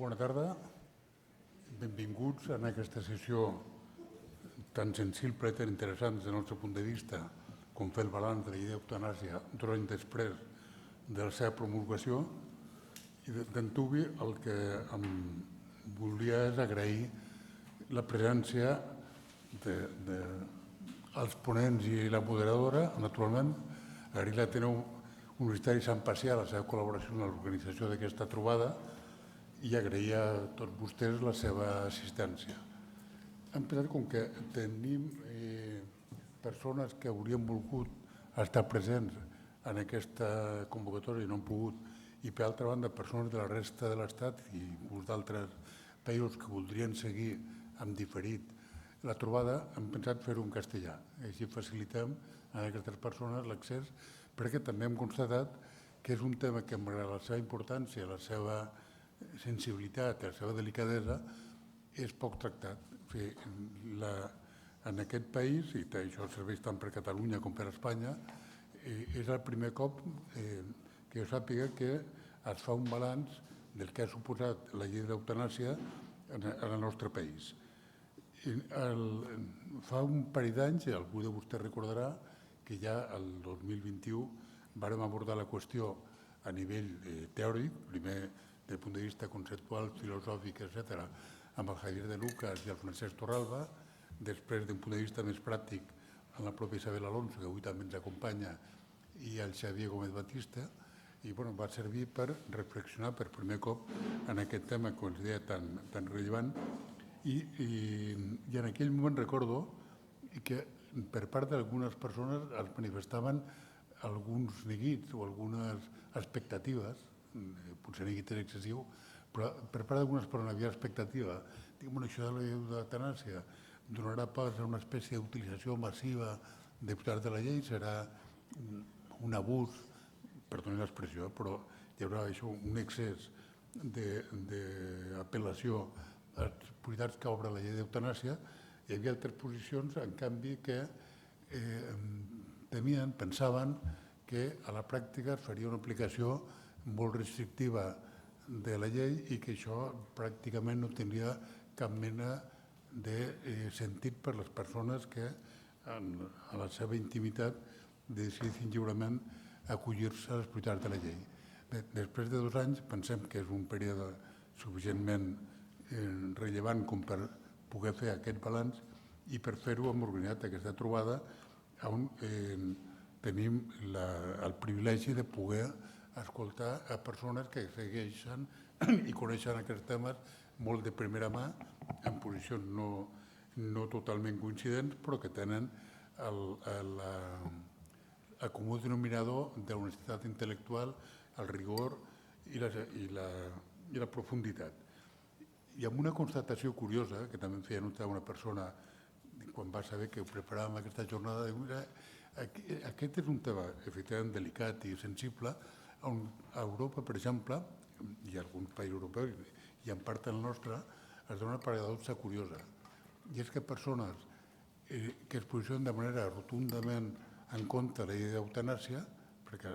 Bona tarda. Benvinguts a aquesta sessió tan sensible i tan interessant des del nostre punt de vista com fer el balanç de la llei d'eutanàsia 2 anys després de la seva promulgació. I d'antuvi el que em volia és agrair la presència dels ponents i la moderadora, naturalment, agrair l'Ateneu Universitari Sant Pacià la seva col·laboració en l'organització d'aquesta trobada i agrair a tots vostès la seva assistència. Hem pensat com que tenim persones que haurien volgut estar presents en aquesta convocatòria i no han pogut, i per altra banda persones de la resta de l'Estat i d'altres països que voldrien seguir en diferit la trobada, hem pensat fer-ho en castellà. Així facilitem a aquestes persones l'accés, perquè també hem constatat que és un tema que, malgrat la seva importància, la seva sensibilitat, la seva delicadesa, és poc tractat. En aquest país, i això serveix tant per Catalunya com per Espanya, és el primer cop que jo sàpiga que es fa un balanç del que ha suposat la llei d'eutanàsia en el nostre país. Fa un parell d'anys, algú de vostès recordarà que ja el 2021 vàrem abordar la qüestió a nivell teòric, primer des del punt de vista conceptual, filosòfic, etc., amb el Javier de Lucas i el Francesc Torralba, després d'un punt de vista més pràctic amb la pròpia Isabel Alonso, que avui també ens acompanya, i el Xavier Gómez Batista, i va servir per reflexionar per primer cop en aquest tema, com els deia, tan rellevant. I en aquell moment recordo que per part d'algunes persones es manifestaven alguns neguits o algunes expectatives, potser neguit és excessiu, però per part d'algunes persones hi havia expectativa. Això de la llei d'eutanàsia donarà pas a una espècie d'utilització massiva de posar de la llei, serà un abús, perdoni l'expressió, però hi haurà un excés d'apel·lació a les possibilitats que obre la llei d'eutanàsia. Hi havia altres posicions, en canvi, que temien, pensaven que a la pràctica es faria una aplicació molt restrictiva de la llei i que això pràcticament no tindria cap mena de sentit per a les persones que a la seva intimitat decidissin lliurement acollir-se a les possibilitats de la llei. Després de 2 anys pensem que és un període suficientment rellevant com per poder fer aquest balanç, i per fer-ho hem organitzat aquesta trobada on tenim el privilegi de poder escoltar a persones que segueixen i coneixen aquests temes molt de primera mà, en posicions no totalment coincidents, però que tenen el comú denominador de l'honestedat intel·lectual, el rigor i la profunditat. I amb una constatació curiosa, que també em feia notar una persona quan va saber que preparàvem aquesta jornada, aquest és un tema efectivament delicat i sensible, on a Europa, per exemple, i alguns països europeus, i en part el nostre, es dona una paradoxa curiosa. I és que persones que es posicionen de manera rotundament en contra de la llei d'eutanàsia, perquè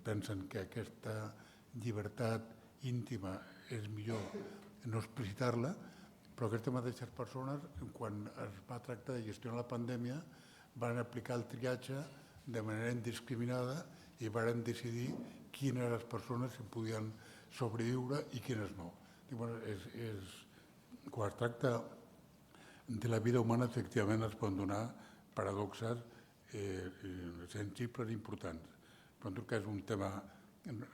pensen que aquesta llibertat íntima és millor no explicitar-la, però aquestes mateixes persones, quan es va tractar de gestionar la pandèmia, van aplicar el triatge de manera indiscriminada i van decidir quines les persones que podien sobreviure i quines no. Quan es tracta de la vida humana, efectivament es poden donar paradoxes sensibles i importants. Però en tot cas és un tema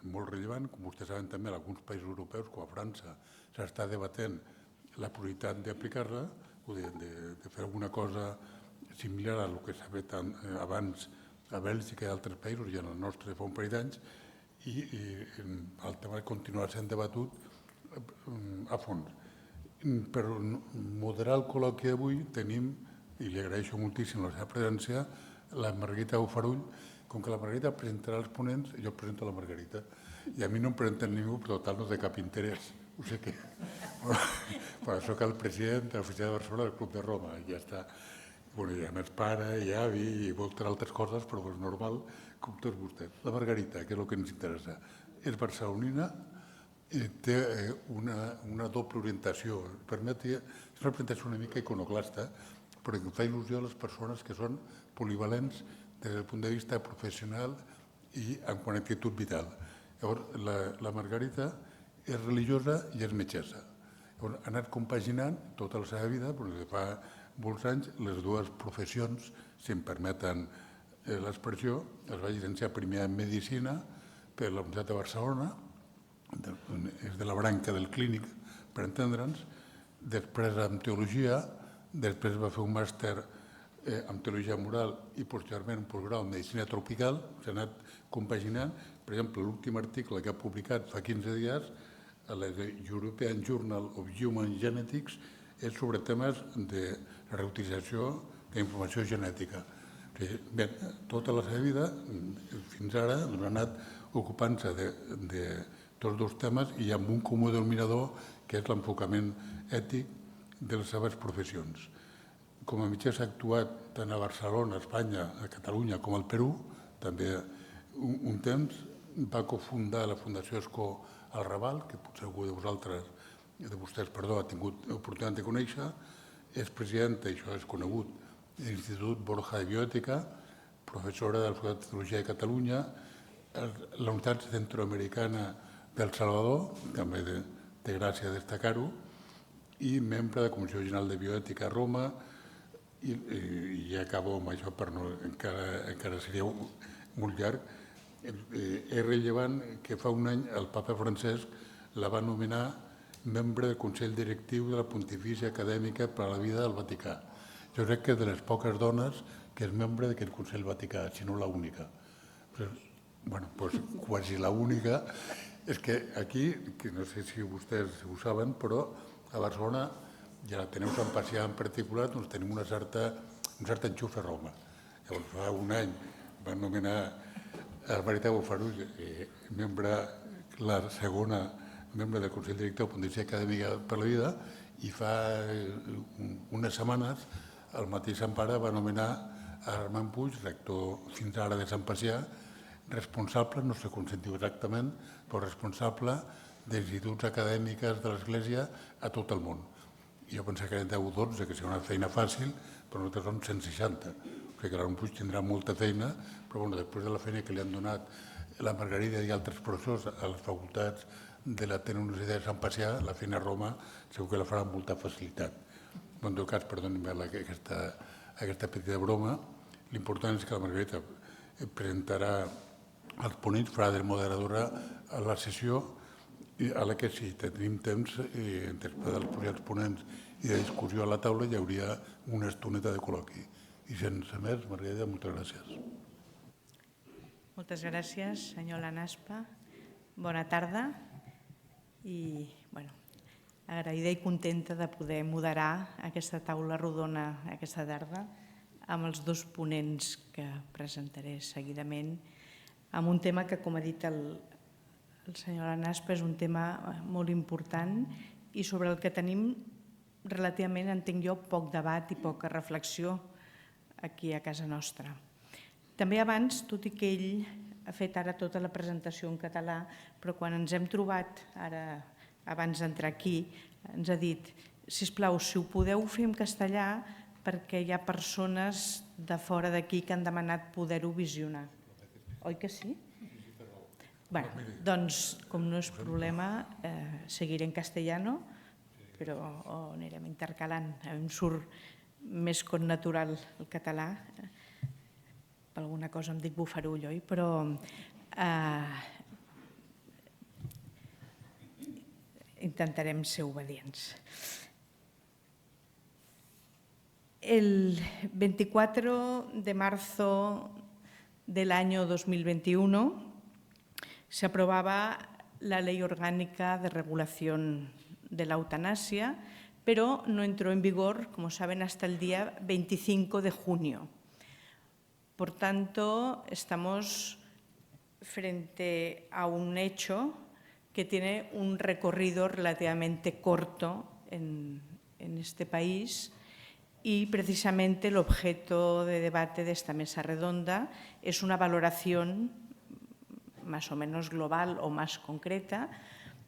molt rellevant. Com vostès saben també, en alguns països europeus, com a França, s'està debatent la prioritat d'aplicar-la o de fer alguna cosa similar al que s'ha fet abans a Bèlgica i altres països, i en el nostre fa un parell d'anys, i el tema continuarà sent debatut a fons. Per moderar el col·loqui d'avui tenim, i li agraeixo moltíssim la seva presència, la Margarita Bofarull. Com que la Margarita presentarà els ponents, jo presento la Margarita. I a mi no em presenten ningú, però total no té cap interès. Ho sé que... Però soc el president de l'Oficina de Barcelona del Club de Roma, i ja està. I a més pare, i avi, i moltes altres coses, però és normal, com tots vostès. La Margarita, que és el que ens interessa, és barcelonina, té una doble orientació. És una orientació una mica iconoclasta, però que fa il·lusió a les persones que són polivalents des del punt de vista professional i en quant a actitud vital. Llavors, la Margarita és religiosa i és metgessa. Llavors, ha anat compaginant tota la seva vida, perquè fa molts anys, les dues professions, si em permeten l'expressió. Es va llicenciar primer en Medicina per la Universitat de Barcelona, és de la branca del Clínic, per entendre'ns, després en Teologia, després va fer un màster en Teologia Moral i posteriorment un postgrau en Medicina Tropical. S'ha anat compaginant. Per exemple, l'últim article que ha publicat fa 15 dies a la European Journal of Human Genetics és sobre temes de reutilització d'informació genètica. Bé, tota la seva vida, fins ara, ha anat ocupant-se de tots dos temes i amb un comú denominador que és l'enfocament ètic de les seves professions. Com a metgessa ha actuat tant a Barcelona, a Espanya, a Catalunya com al Perú. També un temps va cofundar la Fundació Escó al Raval, que potser algú de vostès ha tingut l'oportunitat de conèixer. És presidenta, i això és conegut, de l'Institut Borja de Bioètica, professora de la Facultat de Teologia de Catalunya, la Unitat Centroamericana del Salvador, també té gràcia destacar-ho, i membre de la Comissió General de Bioètica a Roma. I ja acabo amb això, per no, encara seria molt llarg. És rellevant que fa un any el papa Francesc la va nomenar membre del Consell Directiu de la Pontifícia Acadèmica per a la Vida del Vaticà. Jo crec que és de les poques dones que és membre d'aquest Consell Vaticà, si no l'única. Bé, doncs quasi l'única. És que aquí, que no sé si vostès ho saben, però a Barcelona, i a l'Ateneu Sant Pacià en particular, doncs tenim un cert enxuf a Roma. Llavors, fa un any van nomenar a Marita Bofarull, la segona membre del Consell Directiu de la Pontifícia Acadèmica per la Vida, i fa unes setmanes el mateix Sant Pare va nomenar a Armand Puig, rector fins ara de Sant Pacià, responsable, no sé com se'n diu exactament, però responsable d'instituts acadèmiques de l'Església a tot el món. Jo pensava que eren 10 o 12, que seria una feina fàcil, però nosaltres som 160. O sigui que l'Armand Puig tindrà molta feina, però després de la feina que li han donat la Margarida i altres professors a les facultats de l'Ateneu Universitat de Sant Pacià, la feina a Roma segur que la farà amb molta facilitat. En tot cas, perdoni'm aquesta petita broma, l'important és que la Margarida presentarà els ponents, farà de moderadora a la sessió, a la que si tenim temps, després dels projectes ponents i de discussió a la taula, hi hauria una estoneta de col·loqui. I sense més, Margarida, moltes gràcies. Moltes gràcies, senyor Lanaspa. Bona tarda. I, agraïda i contenta de poder moderar aquesta taula rodona aquesta tarda amb els dos ponents que presentaré seguidament, amb un tema que, com ha dit el senyor Lanaspa, és un tema molt important i sobre el que tenim relativament, entenc jo, poc debat i poca reflexió aquí a casa nostra. També abans, tot i que ell ha fet ara tota la presentació en català, però quan ens hem trobat, ara abans d'entrar aquí, ens ha dit, sisplau, si ho podeu fer en castellà, perquè hi ha persones de fora d'aquí que han demanat poder-ho visionar. Oi que sí? Bé, doncs, com no és problema, seguiré en castellano, però anirem intercalant. Em surt més connatural el català. Per alguna cosa em dic Bofarull, oi? Però intentarem ser obedients. El 24 de marzo del año 2021 se aprobaba la Ley Orgánica de Regulación de la Eutanasia, pero no entró en vigor, como saben, hasta el día 25 de junio. Por tanto, estamos frente a un hecho que tiene un recorrido relativamente corto en este país y precisamente el objeto de debate de esta mesa redonda es una valoración más o menos global o más concreta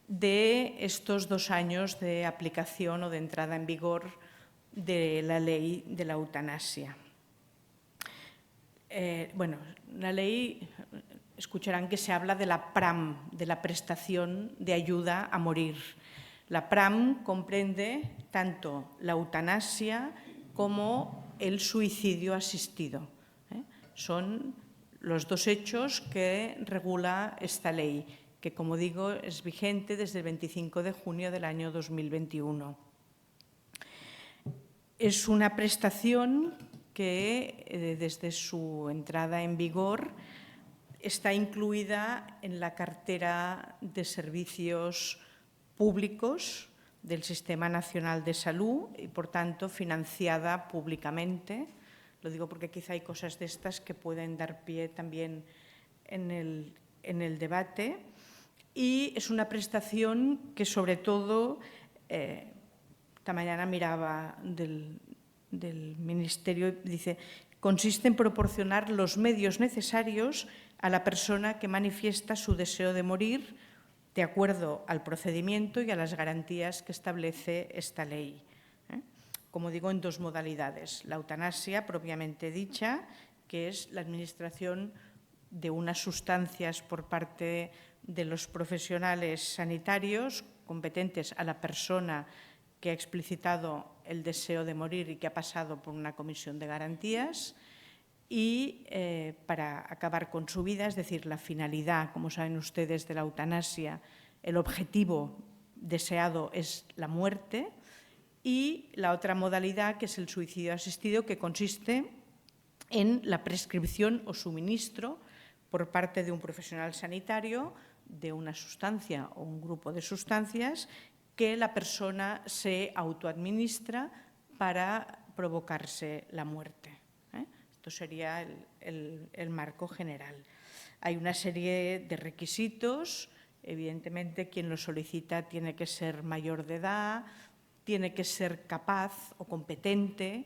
de estos 2 años de aplicación o de entrada en vigor de la ley de la eutanasia. La ley, escucharán que se habla de la PRAM, de la prestación de ayuda a morir. La PRAM comprende tanto la eutanasia como el suicidio asistido. Son los 2 hechos que regula esta ley, que, como digo, es vigente desde el 25 de junio del año 2021. Es una prestación que, desde su entrada en vigor, está incluida en la cartera de servicios públicos del Sistema Nacional de Salud y, por tanto, financiada públicamente. Lo digo porque quizá hay cosas de estas que pueden dar pie también en el debate. Y es una prestación que, sobre todo, esta mañana miraba del Ministerio, dice, consiste en proporcionar los medios necesarios a la persona que manifiesta su deseo de morir de acuerdo al procedimiento y a las garantías que establece esta ley. Como digo, en 2 modalidades. La eutanasia, propiamente dicha, que es la administración de unas sustancias por parte de los profesionales sanitarios competentes a la persona que ha explicitado el deseo de morir y que ha pasado por una comisión de garantías, y para acabar con su vida, es decir, la finalidad, como saben ustedes, de la eutanasia, el objetivo deseado es la muerte, y la otra modalidad, que es el suicidio asistido, que consiste en la prescripción o suministro por parte de un profesional sanitario de una sustancia o un grupo de sustancias que la persona se autoadministra para provocarse la muerte. Esto sería el marco general. Hay una serie de requisitos. Evidentemente, quien lo solicita tiene que ser mayor de edad, tiene que ser capaz o competente.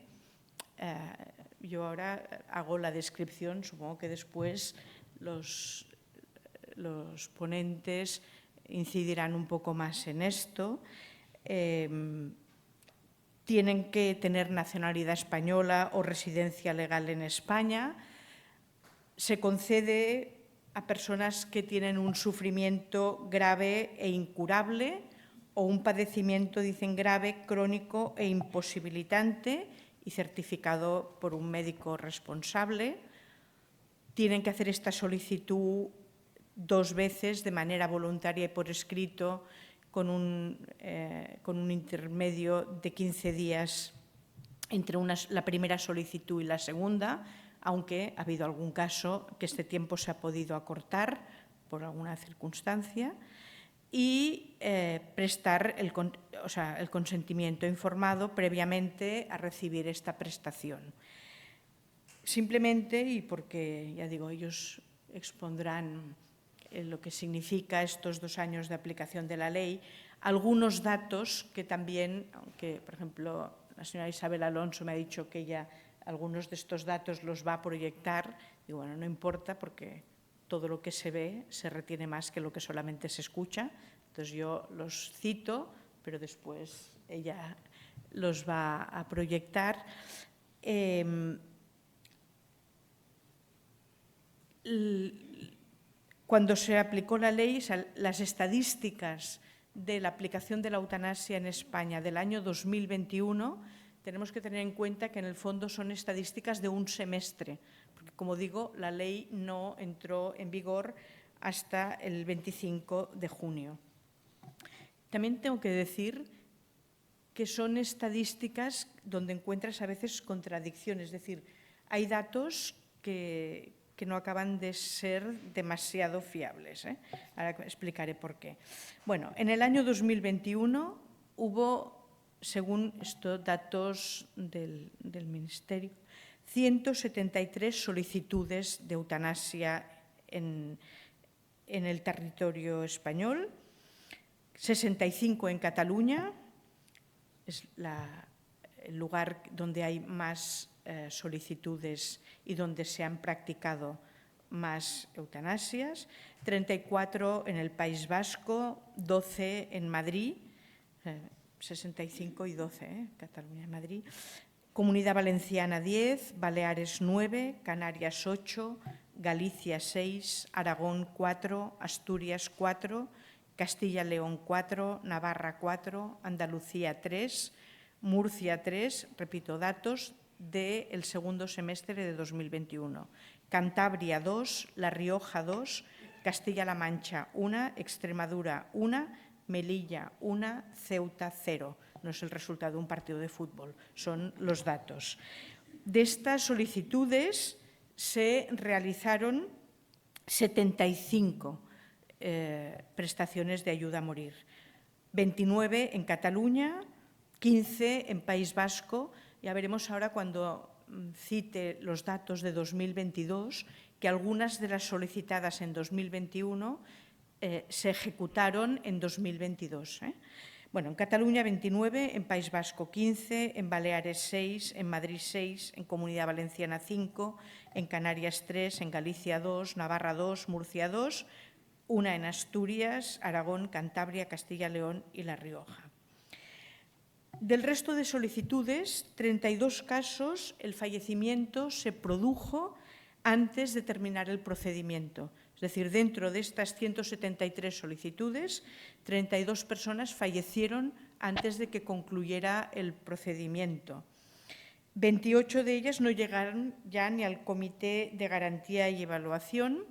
Yo ahora hago la descripción, supongo que después los ponentes incidirán un poco más en esto. Tienen que tener nacionalidad española o residencia legal en España. Se concede a personas que tienen un sufrimiento grave e incurable o un padecimiento, dicen, grave, crónico e imposibilitante y certificado por un médico responsable. Tienen que hacer esta solicitud 2 veces de manera voluntaria y por escrito, con un intermedio de 15 días entre la primera solicitud y la segunda, aunque ha habido algún caso que este tiempo se ha podido acortar por alguna circunstancia, y prestar el consentimiento informado previamente a recibir esta prestación. Simplemente, y porque, ya digo, ellos expondrán lo que significa estos 2 años de aplicación de la ley, algunos datos que también, aunque, por ejemplo, la señora Isabel Alonso me ha dicho que ella algunos de estos datos los va a proyectar, y bueno, no importa porque todo lo que se ve se retiene más que lo que solamente se escucha. Entonces yo los cito, pero después ella los va a proyectar. Cuando se aplicó la ley, las estadísticas de la aplicación de la eutanasia en España del año 2021, tenemos que tener en cuenta que en el fondo son estadísticas de un semestre, porque, como digo, la ley no entró en vigor hasta el 25 de junio. También tengo que decir que son estadísticas donde encuentras a veces contradicciones, es decir, hay datos que no acaban de ser demasiado fiables. Ahora explicaré por qué. Bueno, en el año 2021 hubo, según estos datos del Ministerio, 173 solicitudes de eutanasia en el territorio español, 65 en Cataluña, es el lugar donde hay más solicitudes y donde se han practicado más eutanasias, 34 en el País Vasco, 12 en Madrid, 65 y 12, Cataluña y Madrid. Comunidad Valenciana 10, Baleares 9, Canarias 8, Galicia 6, Aragón 4, Asturias 4, Castilla-León 4, Navarra 4, Andalucía 3, Murcia 3, repito datos del segundo semestre de 2021. Cantabria 2, La Rioja 2, Castilla-La Mancha 1, Extremadura 1, Melilla 1, Ceuta 0. No es el resultado de un partido de fútbol, son los datos. De estas solicitudes se realizaron 75 prestaciones de ayuda a morir, 29 en Cataluña, 15 en País Vasco. Ya veremos ahora cuando cite los datos de 2022 que algunas de las solicitadas en 2021 se ejecutaron en 2022. Bueno, en Cataluña 29, en País Vasco 15, en Baleares 6, en Madrid 6, en Comunidad Valenciana 5, en Canarias 3, en Galicia 2, Navarra 2, Murcia 2, una en Asturias, Aragón, Cantabria, Castilla-León y La Rioja. Del resto de solicitudes, 32 casos, el fallecimiento se produjo antes de terminar el procedimiento. Es decir, dentro de estas 173 solicitudes, 32 personas fallecieron antes de que concluyera el procedimiento. 28 de ellas no llegaron ya ni al Comité de Garantía y Evaluación.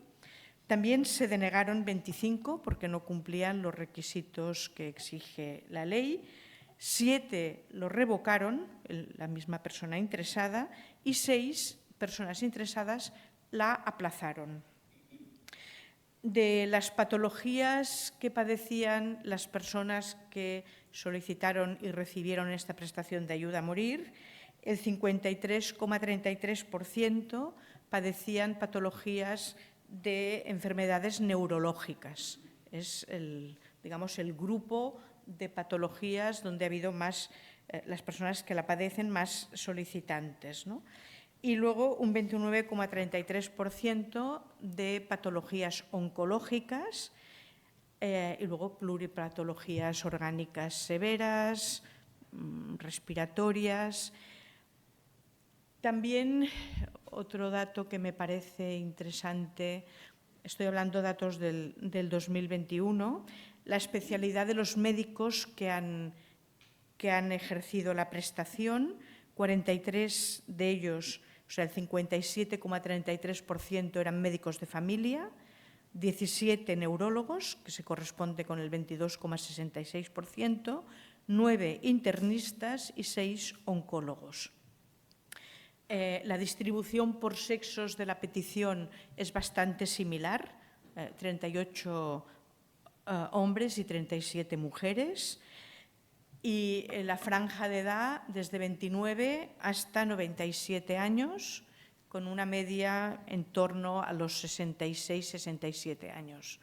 También se denegaron 25 porque no cumplían los requisitos que exige la ley. 7 lo revocaron, la misma persona interesada, y 6 personas interesadas la aplazaron. De las patologías que padecían las personas que solicitaron y recibieron esta prestación de ayuda a morir, el 53,33% padecían patologías de enfermedades neurológicas. Es el grupo de patologías donde ha habido más, las personas que la padecen más solicitantes, ¿no? Y luego un 29,33% de patologías oncológicas y luego pluripatologías orgánicas severas, respiratorias. También otro dato que me parece interesante, estoy hablando de datos del 2021, la especialidad de los médicos que han ejercido la prestación, 43 de ellos, o sea, el 57,33% eran médicos de familia, 17 neurólogos, que se corresponde con el 22,66%, 9 internistas y 6 oncólogos. La distribución por sexos de la petición es bastante similar, 38 hombres y 37 mujeres. Y la franja de edad desde 29 hasta 97 años, con una media en torno a los 66-67 años.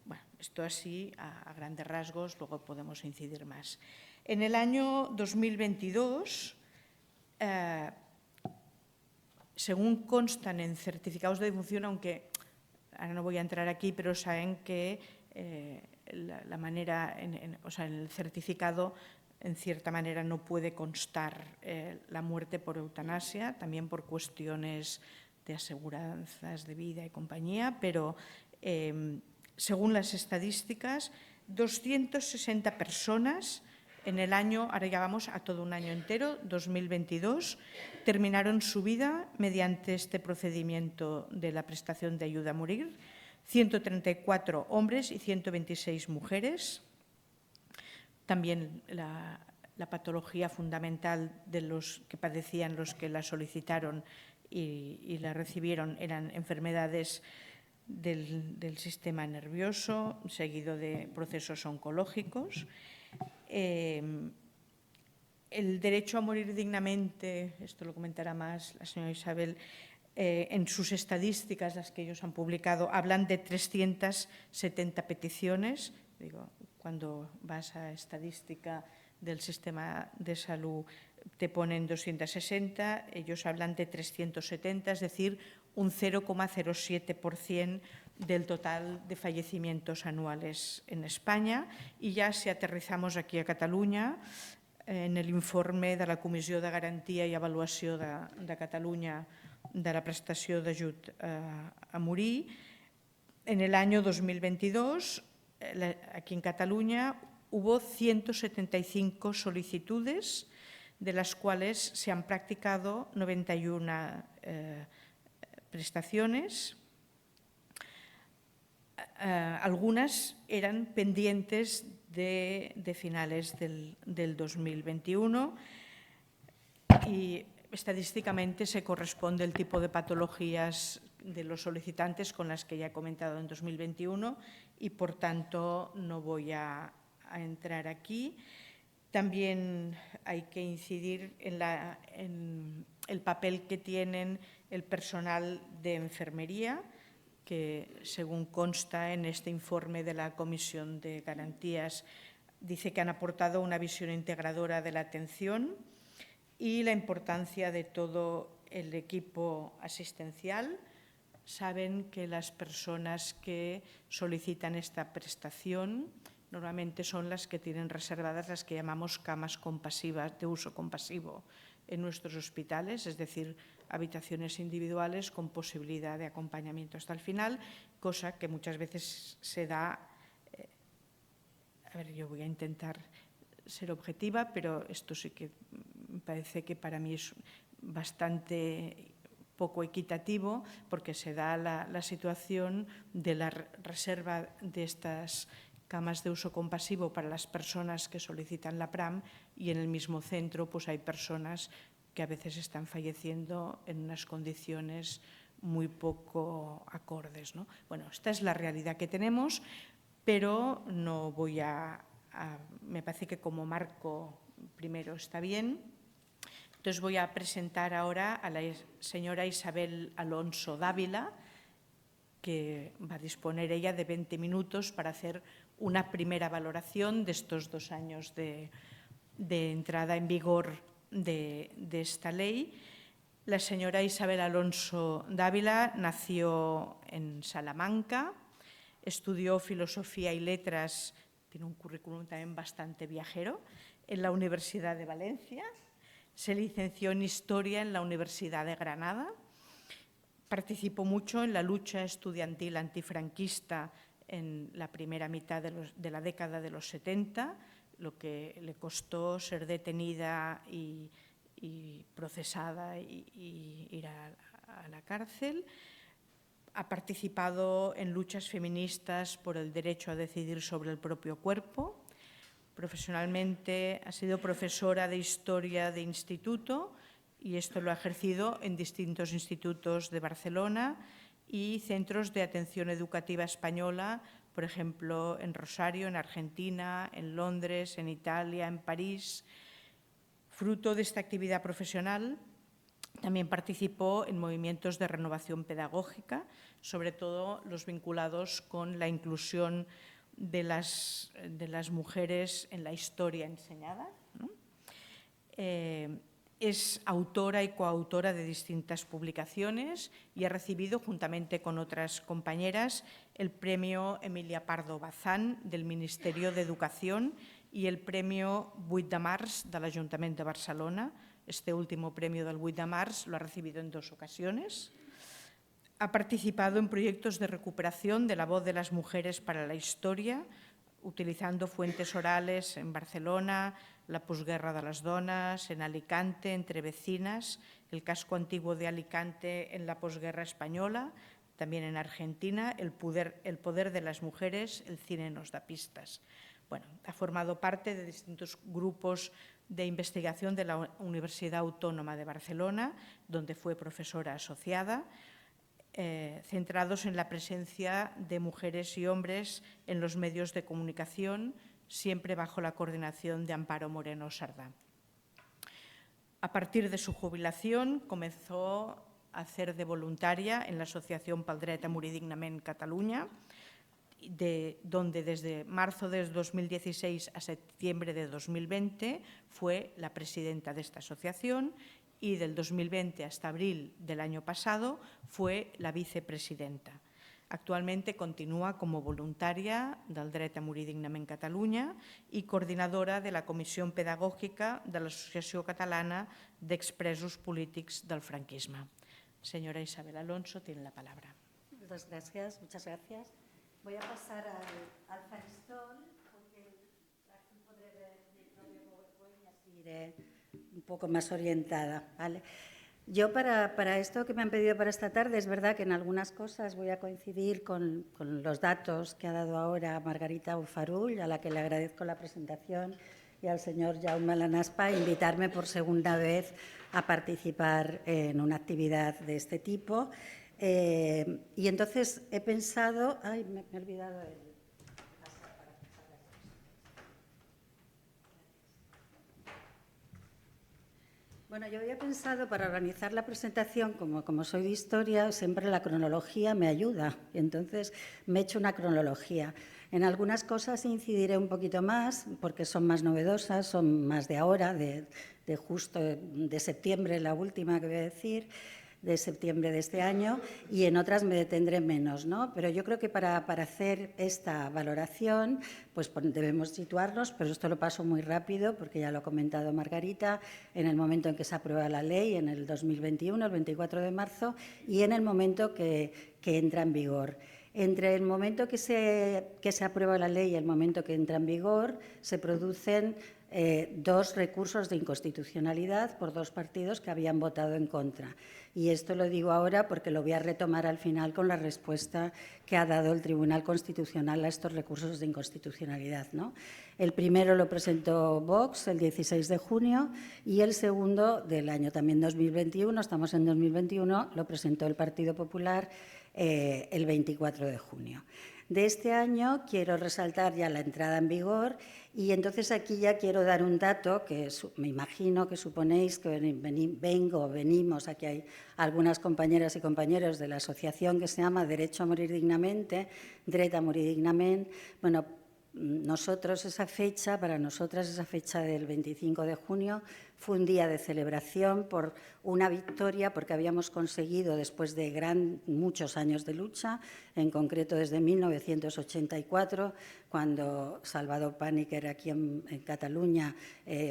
Bueno, esto así a grandes rasgos, luego podemos incidir más. En el año 2022, según constan en certificados de defunción, aunque ahora no voy a entrar aquí, pero saben que la manera, o sea, en el certificado, en cierta manera, no puede constar la muerte por eutanasia, también por cuestiones de aseguranzas de vida y compañía, pero según las estadísticas, 260 personas en el año, ahora ya vamos a todo un año entero, 2022, terminaron su vida mediante este procedimiento de la prestación de ayuda a morir, 134 hombres y 126 mujeres. También la patología fundamental de los que padecían, los que la solicitaron y la recibieron, eran enfermedades del sistema nervioso, seguido de procesos oncológicos. El derecho a morir dignamente, esto lo comentará más la señora Isabel, en sus estadísticas, las que ellos han publicado, hablan de 370 peticiones. Digo, cuando vas a estadística del sistema de salud te ponen 260, ellos hablan de 370, es decir, un 0,07% del total de fallecimientos anuales en España. I ja si aterrizamos aquí a Catalunya, en l'informe de la Comissió de Garantia i Avaluació de Catalunya de la prestació d'ajut a morir, en el año 2022, aquí en Cataluña, hubo 175 solicitudes, de las cuales se han practicado 91 prestaciones. Algunas eran pendientes de finales del 2021 y estadísticamente se corresponde el tipo de patologías de los solicitantes con las que ya he comentado en 2021 y, por tanto, no voy a entrar aquí. También hay que incidir en el papel que tienen el personal de enfermería, que, según consta en este informe de la Comisión de Garantías, dice que han aportado una visión integradora de la atención y la importancia de todo el equipo asistencial. Saben que las personas que solicitan esta prestación normalmente son las que tienen reservadas las que llamamos camas compasivas de uso compasivo en nuestros hospitales, es decir, habitaciones individuales con posibilidad de acompañamiento hasta el final, cosa que muchas veces se da. A ver, yo voy a intentar ser objetiva, pero esto sí que me parece que para mí es bastante poco equitativo, porque se da la situación de la reserva de estas camas de uso compasivo para las personas que solicitan la PRAM y en el mismo centro pues hay personas que a veces están falleciendo en unas condiciones muy poco acordes, ¿no? Bueno, esta es la realidad que tenemos, pero no voy me parece que como marco primero está bien. Entonces voy a presentar ahora a la señora Isabel Alonso Dávila, que va a disponer ella de 20 minutos para hacer una primera valoración de estos 2 años de entrada en vigor de esta ley. La señora Isabel Alonso Dávila nació en Salamanca, estudió Filosofía y Letras, tiene un currículum también bastante viajero, en la Universidad de Valencia, se licenció en Historia en la Universidad de Granada, participó mucho en la lucha estudiantil antifranquista en la primera mitad de la década de los 70, lo que le costó ser detenida y procesada y ir a la cárcel. Ha participado en luchas feministas por el derecho a decidir sobre el propio cuerpo. Profesionalmente ha sido profesora de Historia de instituto y esto lo ha ejercido en distintos institutos de Barcelona y centros de atención educativa española, por ejemplo, en Rosario, en Argentina, en Londres, en Italia, en París. Fruto de esta actividad profesional, también participó en movimientos de renovación pedagógica, sobre todo los vinculados con la inclusión de las mujeres en la historia enseñada, ¿no? Es autora y coautora de distintas publicaciones y ha recibido, juntamente con otras compañeras, el Premio Emilia Pardo Bazán del Ministerio de Educación y el Premio 8 de Març de l'Ajuntament de Barcelona. Este último premio del 8 de Març lo ha recibido en 2 ocasiones. Ha participado en proyectos de recuperación de la voz de las mujeres para la historia, utilizando fuentes orales en Barcelona, la posguerra de las donas, en Alicante, entre vecinas, el casco antiguo de Alicante en la posguerra española, también en Argentina, el poder de las mujeres, el cine nos da pistas. Bueno, ha formado parte de distintos grupos de investigación de la Universidad Autónoma de Barcelona, donde fue profesora asociada, centrados en la presencia de mujeres y hombres en los medios de comunicación, siempre bajo la coordinación de Amparo Moreno Sardá. A partir de su jubilación, comenzó a hacer de voluntaria en la Asociación pel Dret a Morir Dignament Catalunya, donde desde marzo de 2016 a septiembre de 2020 fue la presidenta de esta asociación y del 2020 hasta abril del año pasado fue la vicepresidenta. Actualmente continúa como voluntaria del Dret a Morir Dignament Catalunya i coordinadora de la Comissió Pedagògica de l'Associació Catalana d'Expresos Polítics del Franquisme. Señora Isabel Alonso, tiene la palabra. Muchas gracias. Voy a pasar al faristol porque aquí podré ver mi propio PowerPoint y así iré un poco más orientada, ¿vale? Yo para esto que me han pedido para esta tarde, es verdad que en algunas cosas voy a coincidir con los datos que ha dado ahora Margarita Bofarull, a la que le agradezco la presentación, y al señor Jaume Lanaspa invitarme por segunda vez a participar en una actividad de este tipo. Y entonces he pensado... Ay, me he olvidado el... Bueno, yo había pensado para organizar la presentación, como soy de historia, siempre la cronología me ayuda. Y entonces me he hecho una cronología. En algunas cosas incidiré un poquito más porque son más novedosas, son más de ahora, de justo de septiembre, la última que voy a decir, de septiembre de este año, y en otras me detendré menos, ¿no? Pero yo creo que para hacer esta valoración pues debemos situarnos, pero esto lo paso muy rápido porque ya lo ha comentado Margarita, en el momento en que se aprueba la ley, en el 2021, el 24 de marzo, y en el momento que entra en vigor. Entre el momento que se aprueba la ley y el momento que entra en vigor se producen dos recursos de inconstitucionalidad por dos partidos que habían votado en contra. Y esto lo digo ahora porque lo voy a retomar al final con la respuesta que ha dado el Tribunal Constitucional a estos recursos de inconstitucionalidad, ¿no? El primero lo presentó Vox el 16 de junio y el segundo del año también 2021, estamos en 2021, lo presentó el Partido Popular el 24 de junio. De este año quiero resaltar ya la entrada en vigor y entonces aquí ya quiero dar un dato que me imagino que suponéis que venimos, aquí hay algunas compañeras y compañeros de la asociación que se llama Derecho a Morir Dignamente, Dret a Morir Dignament. Bueno, para nosotras esa fecha del 25 de junio fue un día de celebración por una victoria, porque habíamos conseguido, después de muchos años de lucha, en concreto desde 1984, cuando Salvador Pàniker aquí en Cataluña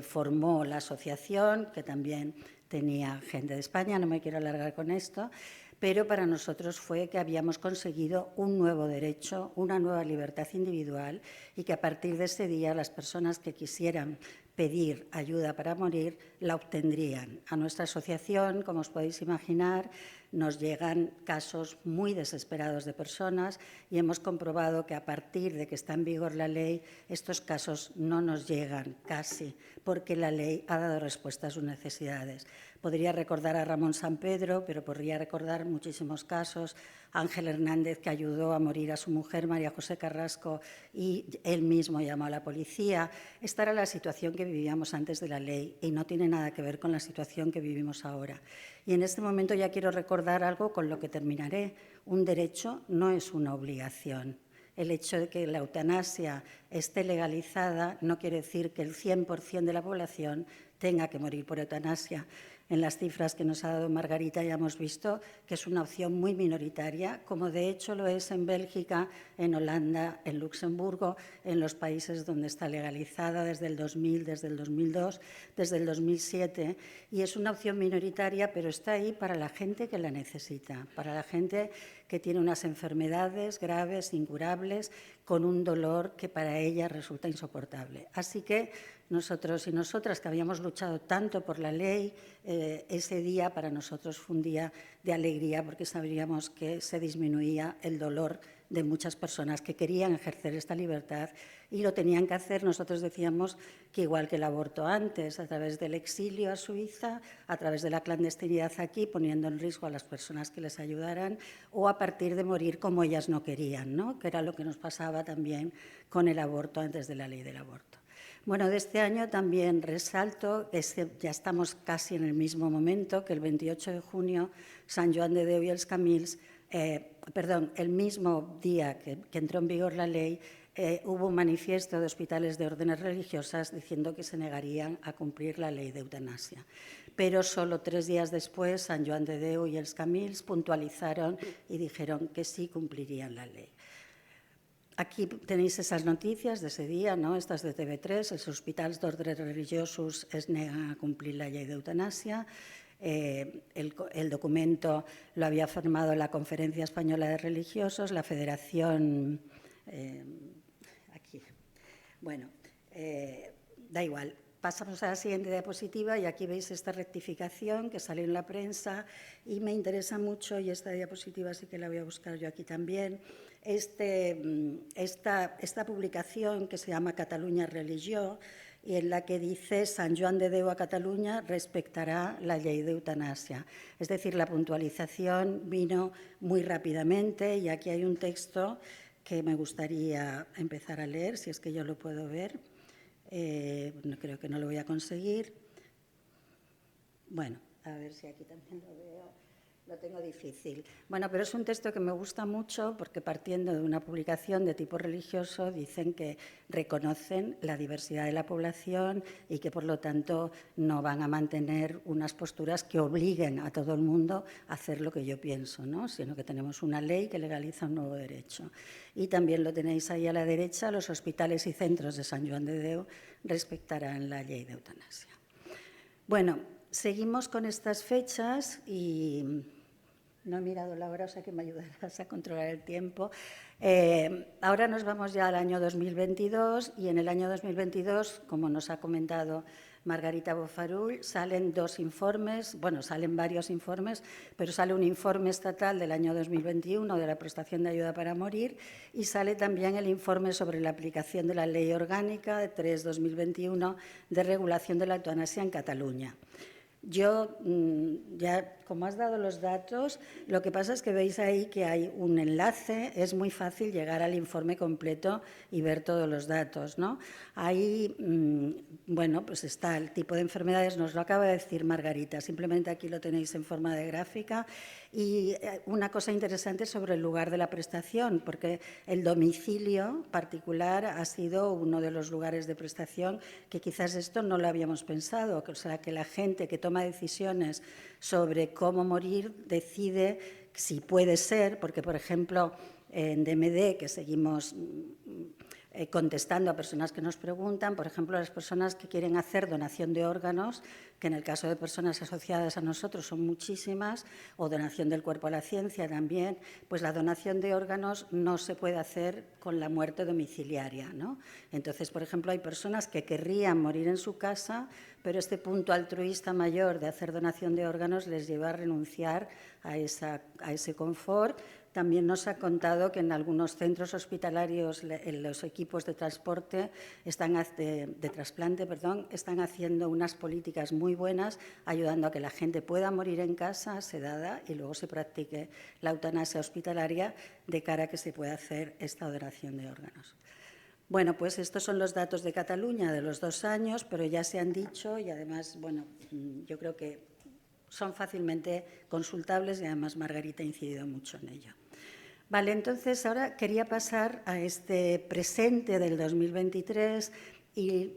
formó la asociación, que también tenía gente de España, no me quiero alargar con esto, pero para nosotros fue que habíamos conseguido un nuevo derecho, una nueva libertad individual y que a partir de ese día las personas que quisieran pedir ayuda para morir la obtendrían. A nuestra asociación, como os podéis imaginar, nos llegan casos muy desesperados de personas y hemos comprobado que a partir de que está en vigor la ley, estos casos no nos llegan casi, porque la ley ha dado respuesta a sus necesidades. Podría recordar a Ramón Sampedro, pero podría recordar muchísimos casos. Ángel Hernández, que ayudó a morir a su mujer, María José Carrasco, y él mismo llamó a la policía. Esta era la situación que vivíamos antes de la ley y no tiene nada que ver con la situación que vivimos ahora. Y en este momento ya quiero recordar algo con lo que terminaré. Un derecho no es una obligación. El hecho de que la eutanasia esté legalizada no quiere decir que el 100% de la población tenga que morir por eutanasia. En las cifras que nos ha dado Margarita ya hemos visto que es una opción muy minoritaria, como de hecho lo es en Bélgica, en Holanda, en Luxemburgo, en los países donde está legalizada desde el 2000, desde el 2002, desde el 2007. Y es una opción minoritaria, pero está ahí para la gente que la necesita, para la gente que tiene unas enfermedades graves, incurables, con un dolor que para ella resulta insoportable. Así que nosotros y nosotras, que habíamos luchado tanto por la ley, ese día para nosotros fue un día de alegría porque sabíamos que se disminuía el dolor de muchas personas que querían ejercer esta libertad y lo tenían que hacer. Nosotros decíamos que igual que el aborto antes, a través del exilio a Suiza, a través de la clandestinidad aquí, poniendo en riesgo a las personas que les ayudaran, o a partir de morir como ellas no querían, ¿no? Que era lo que nos pasaba también con el aborto antes de la ley del aborto. Bueno, de este año también resalto, ya estamos casi en el mismo momento, que el 28 de junio Sant Joan de Déu i els Camins, el mismo día que entró en vigor la ley, hubo un manifiesto de hospitales de órdenes religiosas diciendo que se negarían a cumplir la ley de eutanasia. Pero solo 3 días después, Sant Joan de Déu y els Camils puntualizaron y dijeron que sí cumplirían la ley. Aquí tenéis esas noticias de ese día, ¿no? Estas de TV3, els hospitals d'ordres religiosos es negan a cumplir la ley de eutanasia. El documento lo había firmado la Conferencia Española de Religiosos, la Federación... aquí. Bueno, da igual. Pasamos a la siguiente diapositiva y aquí veis esta rectificación que salió en la prensa y me interesa mucho, y esta diapositiva sí que la voy a buscar yo aquí también, esta publicación que se llama Catalunya Religió y en la que dice Sant Joan de Déu a Cataluña respetará la ley de eutanasia. Es decir, la puntualización vino muy rápidamente y aquí hay un texto que me gustaría empezar a leer, si es que yo lo puedo ver. No, creo que no lo voy a conseguir. Bueno, a ver si aquí también lo veo. Lo tengo difícil. Bueno, pero es un texto que me gusta mucho porque partiendo de una publicación de tipo religioso dicen que reconocen la diversidad de la población y que por lo tanto no van a mantener unas posturas que obliguen a todo el mundo a hacer lo que yo pienso, ¿no? Sino que tenemos una ley que legaliza un nuevo derecho. Y también lo tenéis ahí a la derecha, los hospitales y centros de Sant Joan de Déu respetarán la ley de eutanasia. Bueno, seguimos con estas fechas y no he mirado la hora, o sea que me ayudarás a controlar el tiempo. Ahora nos vamos ya al año 2022 y en el año 2022, como nos ha comentado Margarita Bofarull, salen 2 informes, bueno, salen varios informes, pero sale un informe estatal del año 2021 de la prestación de ayuda para morir y sale también el informe sobre la aplicación de la Ley Orgánica 3/2021 de regulación de la eutanasia en Cataluña. Yo, ya como has dado los datos, lo que pasa es que veis ahí que hay un enlace, es muy fácil llegar al informe completo y ver todos los datos, ¿no? Ahí, bueno, pues está el tipo de enfermedades, nos lo acaba de decir Margarita, simplemente aquí lo tenéis en forma de gráfica. Y una cosa interesante sobre el lugar de la prestación, porque el domicilio particular ha sido uno de los lugares de prestación que quizás esto no lo habíamos pensado, o sea, que la gente que toma decisiones sobre cómo morir decide si puede ser, porque, por ejemplo, en DMD, que seguimos contestando a personas que nos preguntan, por ejemplo, las personas que quieren hacer donación de órganos, que en el caso de personas asociadas a nosotros son muchísimas, o donación del cuerpo a la ciencia también, pues la donación de órganos no se puede hacer con la muerte domiciliaria, ¿no? Entonces, por ejemplo, hay personas que querrían morir en su casa, pero este punto altruista mayor de hacer donación de órganos les lleva a renunciar a ese confort. También nos ha contado que en algunos centros hospitalarios los equipos de transporte de trasplante, están haciendo unas políticas muy buenas, ayudando a que la gente pueda morir en casa, sedada, y luego se practique la eutanasia hospitalaria de cara a que se pueda hacer esta donación de órganos. Bueno, pues estos son los datos de Cataluña de los 2 años, pero ya se han dicho y además, bueno, yo creo que son fácilmente consultables y además Margarita ha incidido mucho en ello. Vale, entonces ahora quería pasar a este presente del 2023 y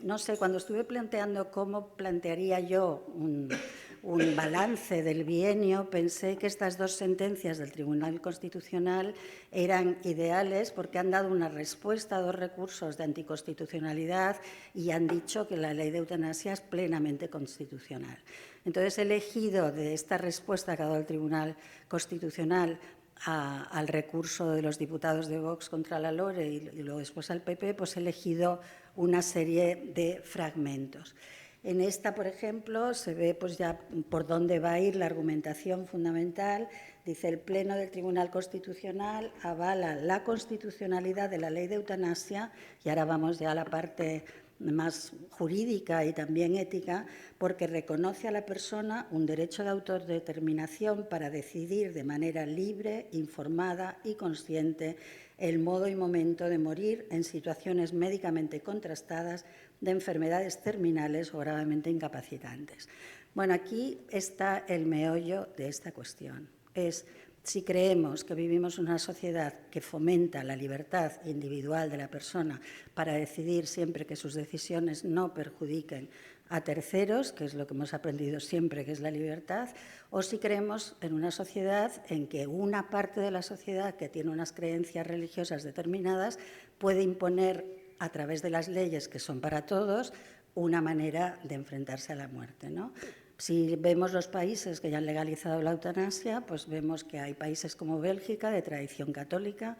no sé, cuando estuve planteando cómo plantearía yo un balance del bienio, pensé que estas 2 sentencias del Tribunal Constitucional eran ideales porque han dado una respuesta a 2 recursos de anticonstitucionalidad y han dicho que la ley de eutanasia es plenamente constitucional. Entonces he elegido de esta respuesta que ha dado el Tribunal Constitucional al recurso de los diputados de Vox contra la LORE y luego después al PP, pues he elegido una serie de fragmentos. En esta, por ejemplo, se ve pues ya por dónde va a ir la argumentación fundamental. Dice, el Pleno del Tribunal Constitucional avala la constitucionalidad de la ley de eutanasia, y ahora vamos ya a la parte más jurídica y también ética, porque reconoce a la persona un derecho de autodeterminación para decidir de manera libre, informada y consciente el modo y momento de morir en situaciones médicamente contrastadas de enfermedades terminales o gravemente incapacitantes. Bueno, aquí está el meollo de esta cuestión. Es Si creemos que vivimos en una sociedad que fomenta la libertad individual de la persona para decidir siempre que sus decisiones no perjudiquen a terceros, que es lo que hemos aprendido siempre que es la libertad, o si creemos en una sociedad en que una parte de la sociedad que tiene unas creencias religiosas determinadas puede imponer a través de las leyes que son para todos una manera de enfrentarse a la muerte, ¿no? Si vemos los países que ya han legalizado la eutanasia, pues vemos que hay países como Bélgica, de tradición católica,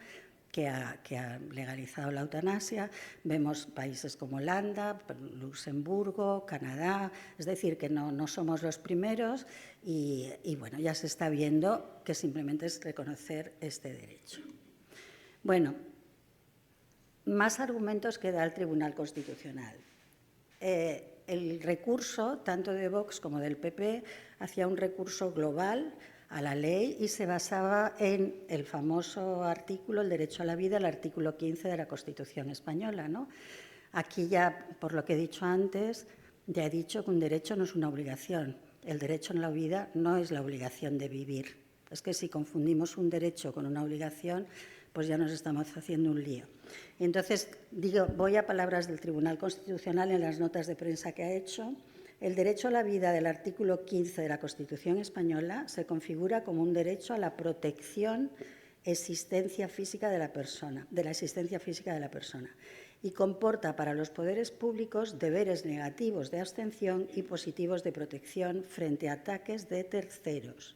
que ha legalizado la eutanasia. Vemos países como Holanda, Luxemburgo, Canadá. Es decir, que no somos los primeros y bueno, ya se está viendo que simplemente es reconocer este derecho. Bueno, más argumentos que da el Tribunal Constitucional. El recurso, tanto de Vox como del PP, hacía un recurso global a la ley y se basaba en el famoso artículo, el derecho a la vida, el artículo 15 de la Constitución española, ¿no? Aquí ya, por lo que he dicho antes, ya he dicho que un derecho no es una obligación. El derecho a la vida no es la obligación de vivir. Es que si confundimos un derecho con una obligación, pues ya nos estamos haciendo un lío. Y entonces, voy a palabras del Tribunal Constitucional en las notas de prensa que ha hecho. El derecho a la vida del artículo 15 de la Constitución española se configura como un derecho a la protección de la existencia física de la persona, y comporta para los poderes públicos deberes negativos de abstención y positivos de protección frente a ataques de terceros.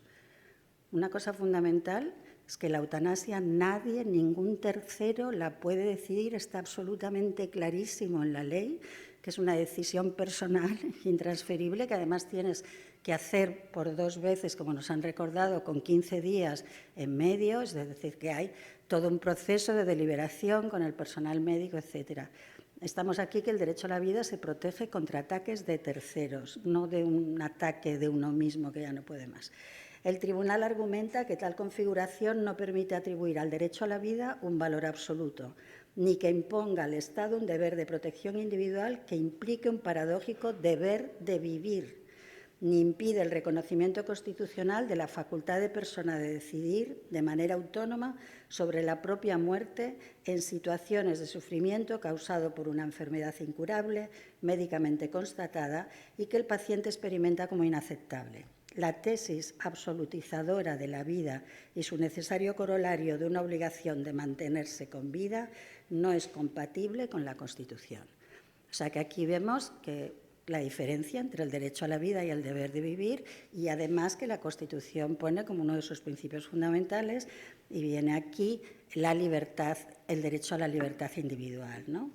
Una cosa fundamental es que la eutanasia nadie, ningún tercero la puede decidir, está absolutamente clarísimo en la ley, que es una decisión personal intransferible que además tienes que hacer por 2 veces, como nos han recordado, con 15 días en medio, es decir, que hay todo un proceso de deliberación con el personal médico, etcétera. Estamos aquí que el derecho a la vida se protege contra ataques de terceros, no de un ataque de uno mismo que ya no puede más. El tribunal argumenta que tal configuración no permite atribuir al derecho a la vida un valor absoluto, ni que imponga al Estado un deber de protección individual que implique un paradójico deber de vivir, ni impide el reconocimiento constitucional de la facultad de persona de decidir de manera autónoma sobre la propia muerte en situaciones de sufrimiento causado por una enfermedad incurable, médicamente constatada y que el paciente experimenta como inaceptable. La tesis absolutizadora de la vida y su necesario corolario de una obligación de mantenerse con vida no es compatible con la Constitución. O sea que aquí vemos que la diferencia entre el derecho a la vida y el deber de vivir, y además que la Constitución pone como uno de sus principios fundamentales, y viene aquí la libertad, el derecho a la libertad individual, ¿no?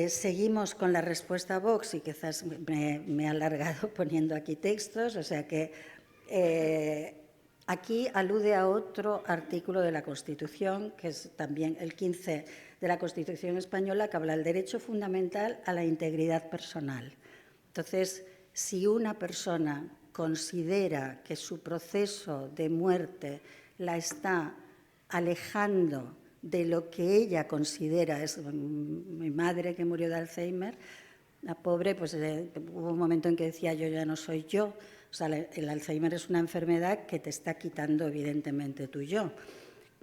Seguimos con la respuesta a Vox y quizás me he alargado poniendo aquí textos, o sea que aquí alude a otro artículo de la Constitución, que es también el 15 de la Constitución española, que habla del derecho fundamental a la integridad personal. Entonces, si una persona considera que su proceso de muerte la está alejando de lo que ella considera, es mi madre que murió de Alzheimer, la pobre, pues hubo un momento en que decía yo ya no soy yo. O sea, el Alzheimer es una enfermedad que te está quitando evidentemente tu yo.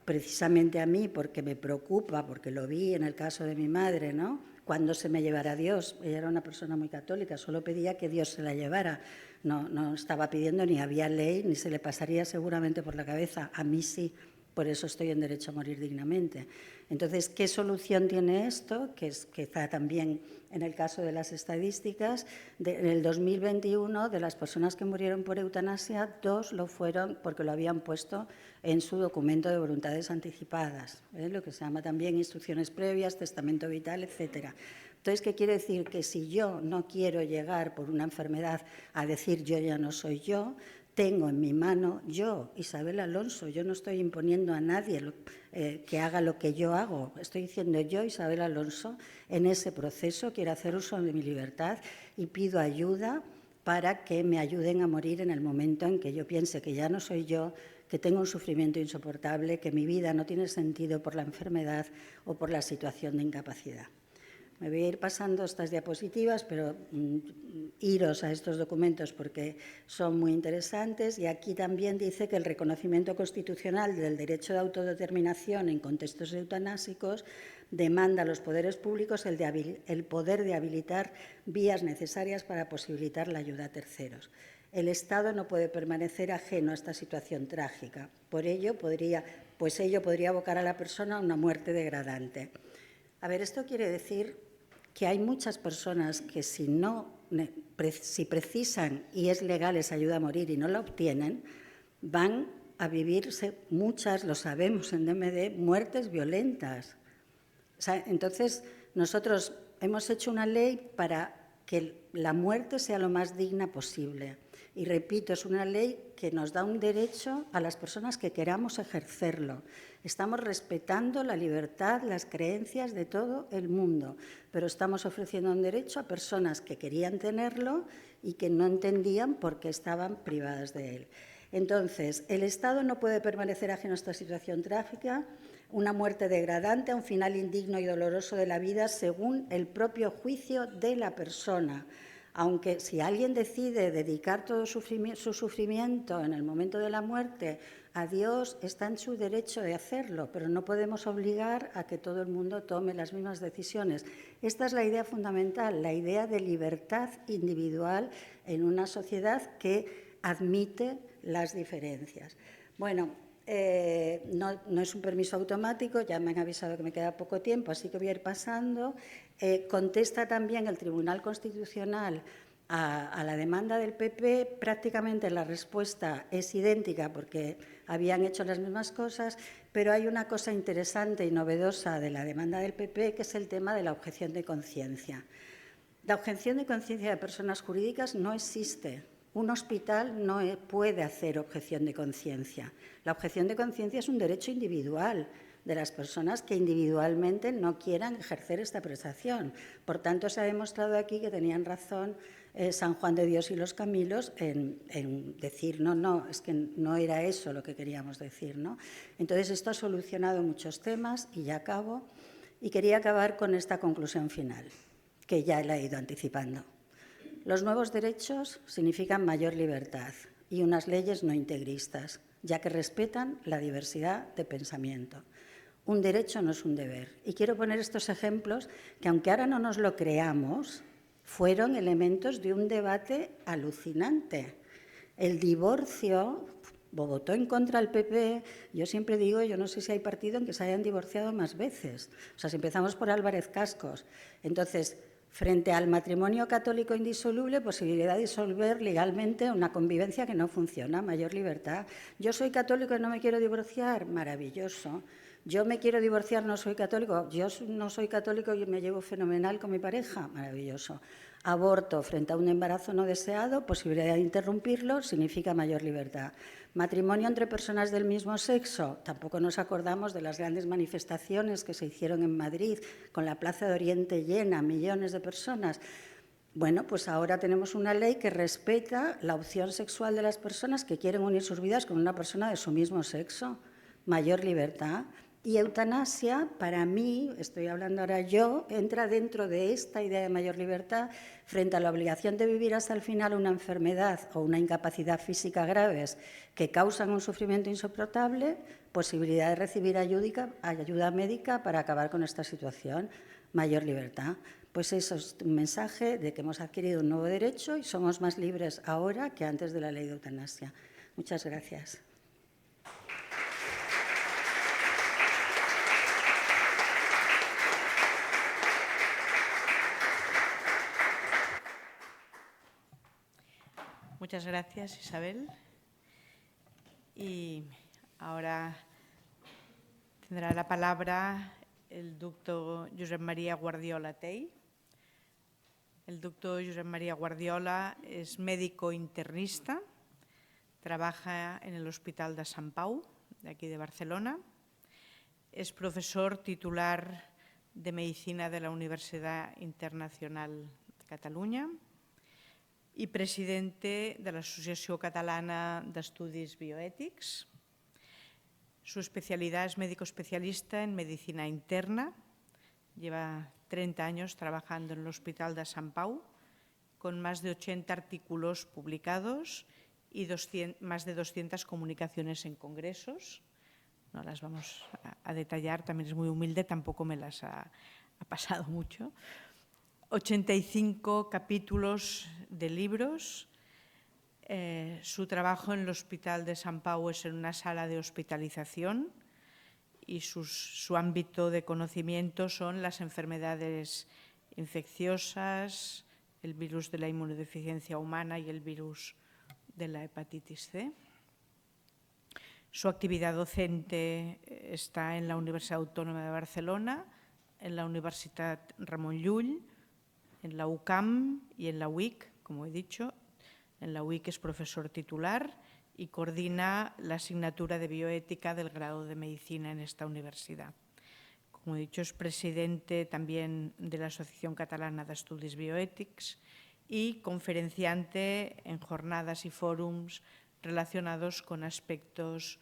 Precisamente a mí, porque me preocupa, porque lo vi en el caso de mi madre, ¿no? ¿Cuándo se me llevará Dios? Ella era una persona muy católica, solo pedía que Dios se la llevara. No estaba pidiendo, ni había ley, ni se le pasaría seguramente por la cabeza. A mí sí. Por eso estoy en derecho a morir dignamente. Entonces, ¿qué solución tiene esto? Que es quizá también en el caso de las estadísticas, en el 2021, de las personas que murieron por eutanasia, 2 lo fueron porque lo habían puesto en su documento de voluntades anticipadas, lo que se llama también instrucciones previas, testamento vital, etcétera. Entonces, ¿qué quiere decir? Que si yo no quiero llegar por una enfermedad a decir yo ya no soy yo, tengo en mi mano yo, Isabel Alonso, yo no estoy imponiendo a nadie que haga lo que yo hago, estoy diciendo yo, Isabel Alonso, en ese proceso quiero hacer uso de mi libertad y pido ayuda para que me ayuden a morir en el momento en que yo piense que ya no soy yo, que tengo un sufrimiento insoportable, que mi vida no tiene sentido por la enfermedad o por la situación de incapacidad. Me voy a ir pasando estas diapositivas, pero iros a estos documentos porque son muy interesantes. Y aquí también dice que el reconocimiento constitucional del derecho de autodeterminación en contextos eutanásicos demanda a los poderes públicos el poder de habilitar vías necesarias para posibilitar la ayuda a terceros. El Estado no puede permanecer ajeno a esta situación trágica. Por ello, podría abocar a la persona a una muerte degradante. A ver, esto quiere decir que hay muchas personas que si precisan y es legal esa ayuda a morir y no la obtienen, van a vivirse muchas, lo sabemos en DMD, muertes violentas. O sea, entonces, nosotros hemos hecho una ley para que la muerte sea lo más digna posible. Y repito, es una ley que nos da un derecho a las personas que queramos ejercerlo. Estamos respetando la libertad, las creencias de todo el mundo, pero estamos ofreciendo un derecho a personas que querían tenerlo y que no entendían por qué estaban privadas de él. Entonces, el Estado no puede permanecer ajeno a esta situación trágica, una muerte degradante, a un final indigno y doloroso de la vida según el propio juicio de la persona. Aunque si alguien decide dedicar todo su sufrimiento en el momento de la muerte a Dios, está en su derecho de hacerlo, pero no podemos obligar a que todo el mundo tome las mismas decisiones. Esta es la idea fundamental, la idea de libertad individual en una sociedad que admite las diferencias. Bueno, no es un permiso automático, ya me han avisado que me queda poco tiempo, así que voy a ir pasando. Contesta también el Tribunal Constitucional a la demanda del PP, prácticamente la respuesta es idéntica porque habían hecho las mismas cosas, pero hay una cosa interesante y novedosa de la demanda del PP, que es el tema de la objeción de conciencia. La objeción de conciencia de personas jurídicas no existe. Un hospital no puede hacer objeción de conciencia. La objeción de conciencia es un derecho individual de las personas que individualmente no quieran ejercer esta prestación. Por tanto, se ha demostrado aquí que tenían razón San Juan de Dios y los Camilos en decir, no, es que no era eso lo que queríamos decir, ¿no? Entonces, esto ha solucionado muchos temas y ya acabo. Y quería acabar con esta conclusión final, que ya la he ido anticipando. Los nuevos derechos significan mayor libertad y unas leyes no integristas, ya que respetan la diversidad de pensamiento. Un derecho no es un deber. Y quiero poner estos ejemplos que, aunque ahora no nos lo creamos, fueron elementos de un debate alucinante. El divorcio votó en contra el PP. Yo siempre digo, yo no sé si hay partido en que se hayan divorciado más veces. O sea, si empezamos por Álvarez Cascos. Entonces, frente al matrimonio católico indisoluble, posibilidad de disolver legalmente una convivencia que no funciona, mayor libertad. Yo soy católico y no me quiero divorciar, maravilloso. Yo me quiero divorciar, no soy católico. Yo no soy católico y me llevo fenomenal con mi pareja, maravilloso. Aborto frente a un embarazo no deseado, posibilidad de interrumpirlo, significa mayor libertad. Matrimonio entre personas del mismo sexo, tampoco nos acordamos de las grandes manifestaciones que se hicieron en Madrid, con la Plaza de Oriente llena, millones de personas. Bueno, pues ahora tenemos una ley que respeta la opción sexual de las personas que quieren unir sus vidas con una persona de su mismo sexo. Mayor libertad. Y eutanasia, para mí, estoy hablando ahora yo, entra dentro de esta idea de mayor libertad frente a la obligación de vivir hasta el final una enfermedad o una incapacidad física graves que causan un sufrimiento insoportable, posibilidad de recibir ayuda médica para acabar con esta situación, mayor libertad. Pues eso es un mensaje de que hemos adquirido un nuevo derecho y somos más libres ahora que antes de la ley de eutanasia. Muchas gracias. Muchas gracias, Isabel. Y ahora tendrá la palabra el doctor Josep María Guardiola Tey. El doctor Josep María Guardiola es médico internista, trabaja en el Hospital de Sant Pau, de aquí de Barcelona. Es profesor titular de Medicina de la Universidad Internacional de Catalunya i presidente de l'Associació Catalana d'Estudis Bioètics. Su especialidad es médico especialista en medicina interna. Lleva 30 años trabajando en el Hospital de Sant Pau, con más de 80 artículos publicados y más de 200 comunicaciones en congresos. No las vamos a detallar, también es muy humilde, tampoco me las ha pasado mucho. 85 capítulos de libros. Su trabajo en el Hospital de Sant Pau es en una sala de hospitalización y su ámbito de conocimiento son las enfermedades infecciosas, el virus de la inmunodeficiencia humana y el virus de la hepatitis C. Su actividad docente está en la Universidad Autónoma de Barcelona, en la Universidad Ramon Llull, en la UCAM y en la UIC, como he dicho. En la UIC es profesor titular y coordina la asignatura de bioética del grado de medicina en esta universidad. Como he dicho, es presidente también de la Asociación Catalana de Estudis Bioètics y conferenciante en jornadas y fórums relacionados con aspectos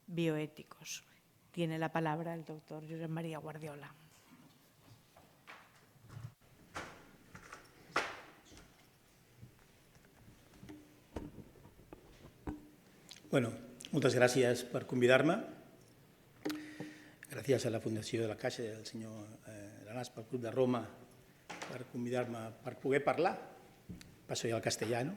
bioéticos. Tiene la palabra el doctor Josep María Guardiola. Bueno, moltes gràcies per convidar-me. Gràcies a la Fundació de la Caixa i al senyor Lanaspa, al Club de Roma, per convidar-me per poder parlar. Paso ya al castellano.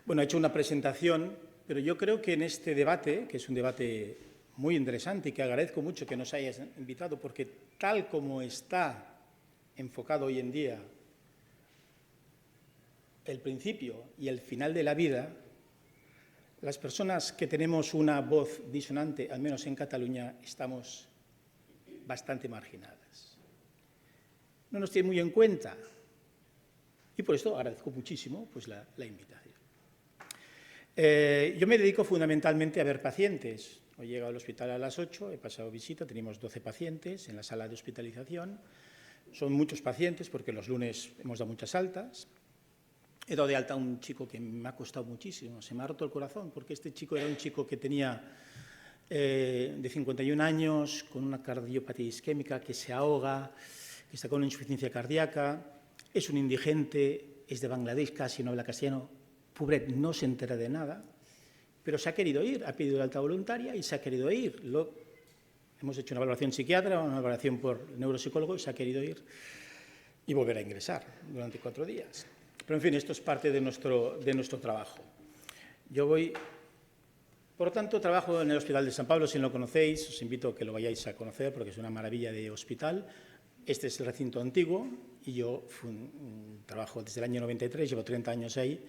Bueno, he hecho una presentación, pero yo creo que en este debate, que es un debate muy interesante y que agradezco mucho que nos hayas invitado, porque tal como está enfocado hoy en día el principio y el final de la vida, las personas que tenemos una voz disonante, al menos en Cataluña, estamos bastante marginadas. No nos tienen muy en cuenta y por esto agradezco muchísimo pues, la invitación. Yo me dedico fundamentalmente a ver pacientes. Hoy he llegado al hospital a las 8, he pasado visita, tenemos 12 pacientes en la sala de hospitalización. Son muchos pacientes porque los lunes hemos dado muchas altas. He dado de alta a un chico que me ha costado muchísimo, se me ha roto el corazón, porque este chico era un chico que tenía de 51 años, con una cardiopatía isquémica, que se ahoga, que está con una insuficiencia cardíaca, es un indigente, es de Bangladesh, casi no habla castellano, pobret, no se entera de nada, pero se ha querido ir, ha pedido la alta voluntaria y se ha querido ir. Hemos hecho una valoración psiquiatra, una valoración por neuropsicólogo y se ha querido ir y volver a ingresar durante 4 días. Pero, en fin, esto es parte de nuestro trabajo. Yo voy, por lo tanto, trabajo en el Hospital de Sant Pablo. Si no lo conocéis, os invito a que lo vayáis a conocer porque es una maravilla de hospital. Este es el recinto antiguo y yo trabajo desde el año 93, llevo 30 años ahí.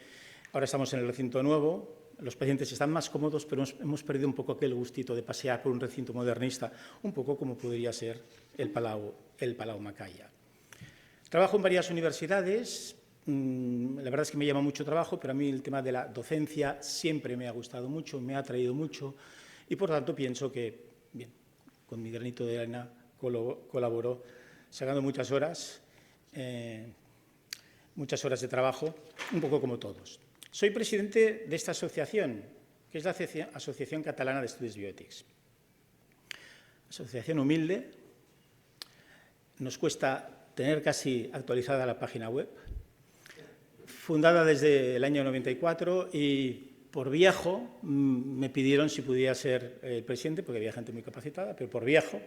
Ahora estamos en el recinto nuevo. Los pacientes están más cómodos, pero hemos perdido un poco aquel gustito de pasear por un recinto modernista, un poco como podría ser el Palau Macaya. Trabajo en varias universidades. La verdad es que me llama mucho trabajo, pero a mí el tema de la docencia siempre me ha gustado mucho, me ha atraído mucho y, por tanto, pienso que, bien, con mi granito de arena colaboro sacando muchas horas de trabajo, un poco como todos. Soy presidente de esta asociación, que es la Asociación Catalana de Estudis Bioètics. Asociación humilde, nos cuesta tener casi actualizada la página web, fundada desde el año 94 y por viejo me pidieron si podía ser el presidente, porque había gente muy capacitada, pero por viejo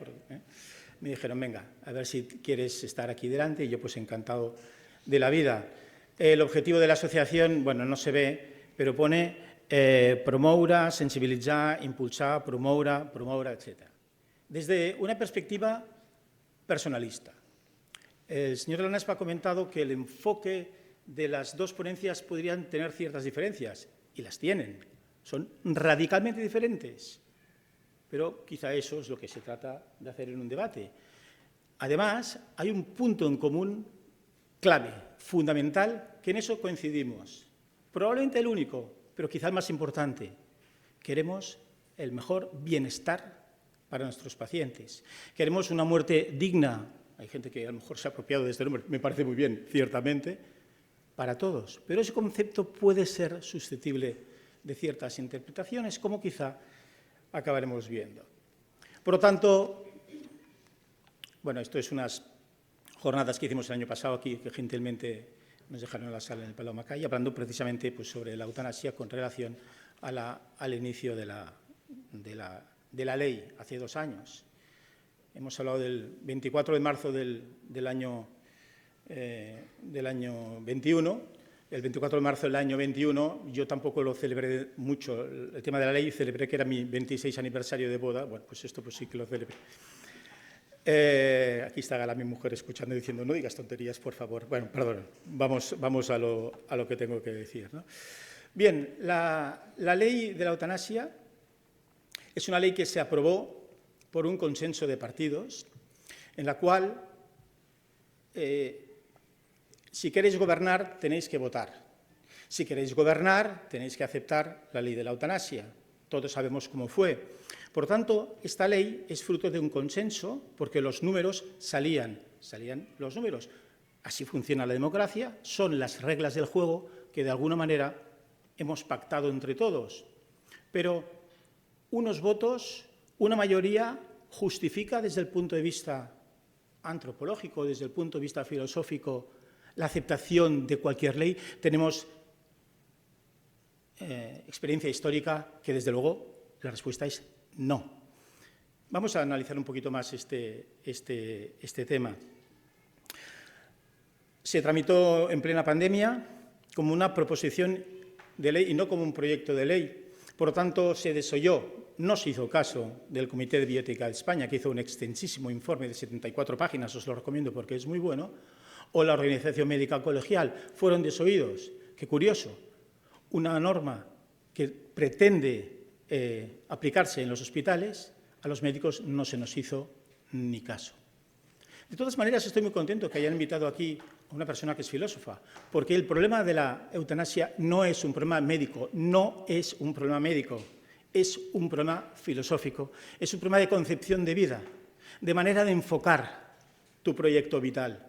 me dijeron, venga, a ver si quieres estar aquí delante y yo pues encantado de la vida. El objetivo de la asociación, bueno, no se ve, pero pone promoure, sensibilitzar, impulsar, promoure, etc. Desde una perspectiva personalista. El señor Lanaspa ha comentado que el enfoque de las dos ponencias podrían tener ciertas diferencias, y las tienen. Son radicalmente diferentes, pero quizá eso es lo que se trata de hacer en un debate. Además, hay un punto en común clave, fundamental, que en eso coincidimos. Probablemente el único, pero quizá el más importante. Queremos el mejor bienestar para nuestros pacientes. Queremos una muerte digna. Hay gente que a lo mejor se ha apropiado de este nombre, me parece muy bien, ciertamente, para todos. Pero ese concepto puede ser susceptible de ciertas interpretaciones, como quizá acabaremos viendo. Por lo tanto, bueno, esto es unas jornadas que hicimos el año pasado aquí, que gentilmente nos dejaron en la sala en el Palau Macay, hablando precisamente pues, sobre la eutanasia con relación al inicio de la ley hace 2 años. Hemos hablado del 24 de marzo del año 21. El 24 de marzo del año 21 yo tampoco lo celebré mucho, el tema de la ley, celebré que era mi 26 aniversario de boda. Bueno, pues esto pues sí que lo celebré. Aquí está Gala, mi mujer, escuchando y diciendo, no digas tonterías, por favor. Bueno, perdón, vamos a lo que tengo que decir, ¿no? Bien, la ley de la eutanasia es una ley que se aprobó por un consenso de partidos, en la cual, si queréis gobernar, tenéis que votar. Si queréis gobernar, tenéis que aceptar la ley de la eutanasia. Todos sabemos cómo fue. Por tanto, esta ley es fruto de un consenso, porque los números salían los números. Así funciona la democracia, son las reglas del juego que de alguna manera hemos pactado entre todos. Pero unos votos, una mayoría, justifica desde el punto de vista antropológico, desde el punto de vista filosófico, la aceptación de cualquier ley. Tenemos experiencia histórica que, desde luego, la respuesta es no. Vamos a analizar un poquito más este tema. Se tramitó en plena pandemia como una proposición de ley y no como un proyecto de ley. Por lo tanto, se desoyó, no se hizo caso del Comité de Bioética de España, que hizo un extensísimo informe de 74 páginas, os lo recomiendo porque es muy bueno, o la Organización Médica Colegial, fueron desoídos. Qué curioso, una norma que pretende aplicarse en los hospitales, a los médicos no se nos hizo ni caso. De todas maneras, estoy muy contento que hayan invitado aquí a una persona que es filósofa, porque el problema de la eutanasia no es un problema médico, no es un problema médico, es un problema filosófico, es un problema de concepción de vida, de manera de enfocar tu proyecto vital.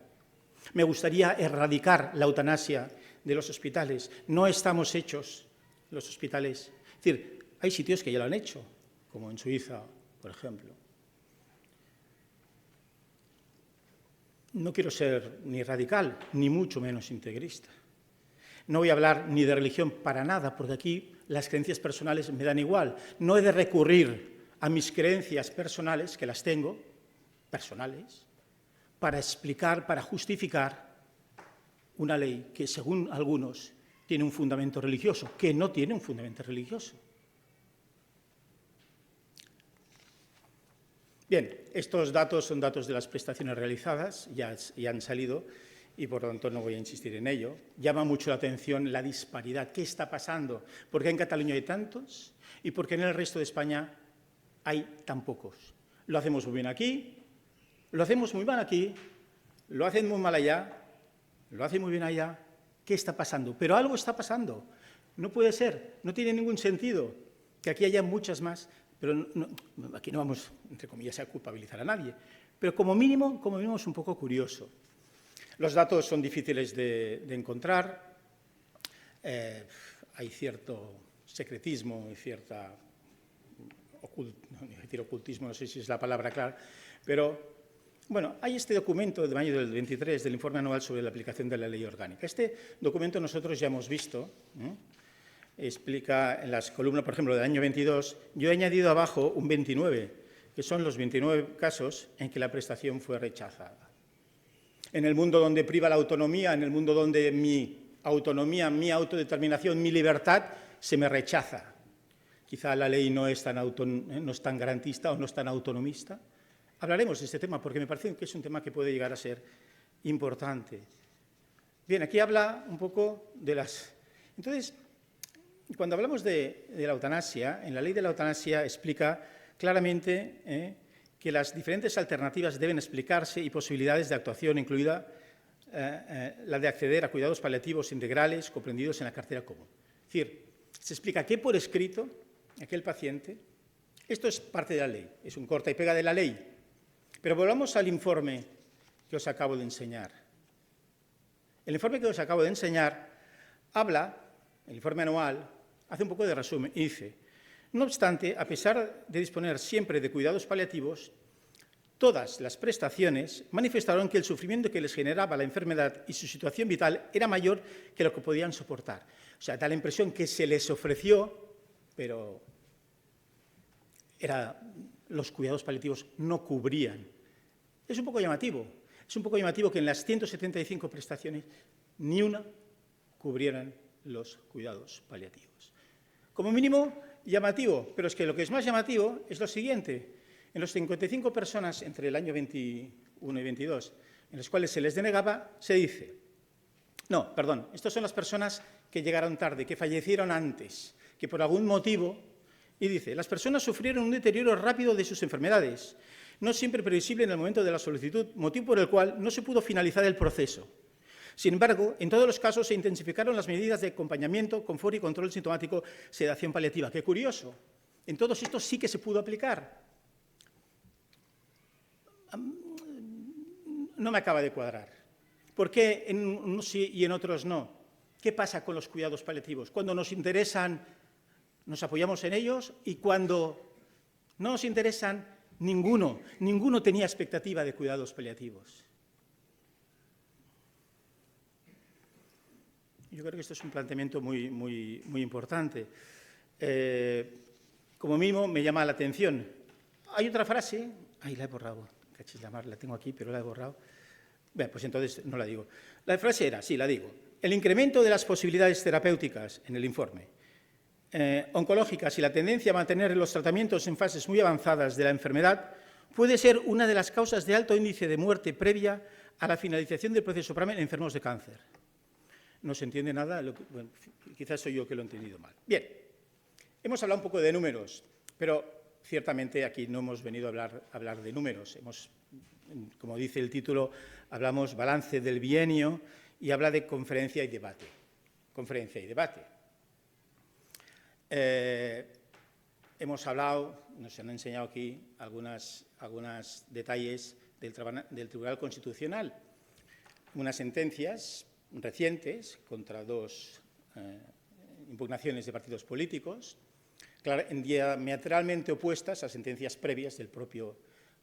Me gustaría erradicar la eutanasia de los hospitales. No estamos hechos los hospitales. Es decir, hay sitios que ya lo han hecho, como en Suiza, por ejemplo. No quiero ser ni radical, ni mucho menos integrista. No voy a hablar ni de religión para nada, porque aquí las creencias personales me dan igual. No he de recurrir a mis creencias personales, que las tengo, personales, para explicar, para justificar una ley que, según algunos, tiene un fundamento religioso, que no tiene un fundamento religioso. Bien, estos datos son datos de las prestaciones realizadas, ya han salido, y por lo tanto no voy a insistir en ello. Llama mucho la atención la disparidad. ¿Qué está pasando? ¿Por qué en Cataluña hay tantos? ¿Y por qué en el resto de España hay tan pocos? Lo hacemos muy bien aquí, lo hacemos muy mal aquí, lo hacen muy mal allá, lo hacen muy bien allá. ¿Qué está pasando? Pero algo está pasando. No puede ser, no tiene ningún sentido que aquí haya muchas más, pero aquí no vamos, entre comillas, a culpabilizar a nadie. Pero como mínimo es un poco curioso. Los datos son difíciles de encontrar, hay cierto secretismo y cierta ocultismo, no sé si es la palabra clara, pero bueno, hay este documento de mayo del 23 del informe anual sobre la aplicación de la ley orgánica. Este documento nosotros ya hemos visto, explica en las columnas, por ejemplo, del año 22, yo he añadido abajo un 29, que son los 29 casos en que la prestación fue rechazada. En el mundo donde priva la autonomía, en el mundo donde mi autonomía, mi autodeterminación, mi libertad se me rechaza. Quizá la ley no es tan garantista o no es tan autonomista. Hablaremos de este tema porque me parece que es un tema que puede llegar a ser importante. Bien, aquí habla un poco de las... Entonces, cuando hablamos de la eutanasia, en la ley de la eutanasia explica claramente que las diferentes alternativas deben explicarse y posibilidades de actuación, incluida la de acceder a cuidados paliativos integrales comprendidos en la cartera común. Es decir, se explica que por escrito aquel paciente, esto es parte de la ley, es un corta y pega de la ley, pero volvamos al informe que os acabo de enseñar. El informe que os acabo de enseñar habla, el informe anual, hace un poco de resumen y dice: no obstante, a pesar de disponer siempre de cuidados paliativos, todas las prestaciones manifestaron que el sufrimiento que les generaba la enfermedad y su situación vital era mayor que lo que podían soportar. O sea, da la impresión que se les ofreció, pero los cuidados paliativos no cubrían. Es un poco llamativo que en las 175 prestaciones ni una cubrieran los cuidados paliativos. Como mínimo, llamativo, pero es que lo que es más llamativo es lo siguiente. En los 55 personas entre el año 21 y 22, en las cuales se les denegaba, se dice, no, perdón, estas son las personas que llegaron tarde, que fallecieron antes, que por algún motivo, y dice, las personas sufrieron un deterioro rápido de sus enfermedades, no siempre previsible en el momento de la solicitud, motivo por el cual no se pudo finalizar el proceso. Sin embargo, en todos los casos se intensificaron las medidas de acompañamiento, confort y control sintomático, sedación paliativa. ¡Qué curioso! En todos estos sí que se pudo aplicar. No me acaba de cuadrar. ¿Por qué en unos sí y en otros no? ¿Qué pasa con los cuidados paliativos? Cuando nos interesan, nos apoyamos en ellos, y cuando no nos interesan, ninguno tenía expectativa de cuidados paliativos. Yo creo que esto es un planteamiento muy importante. Como mínimo, me llama la atención. Hay otra frase, la he borrado, la tengo aquí, pero la he borrado. Bueno, pues entonces no la digo. La frase era, sí, la digo. El incremento de las posibilidades terapéuticas en el informe, oncológicas y la tendencia a mantener los tratamientos en fases muy avanzadas de la enfermedad puede ser una de las causas de alto índice de muerte previa a la finalización del proceso PRAME en enfermos de cáncer. No se entiende nada, bueno, quizás soy yo que lo he entendido mal. Bien, hemos hablado un poco de números, pero ciertamente aquí no hemos venido a hablar de números. Como dice el título, hablamos balance del bienio y habla de conferencia y debate. Conferencia y debate. Hemos hablado, nos han enseñado aquí algunos detalles del Tribunal Constitucional, unas sentencias recientes contra dos impugnaciones de partidos políticos, diametralmente opuestas a sentencias previas del propio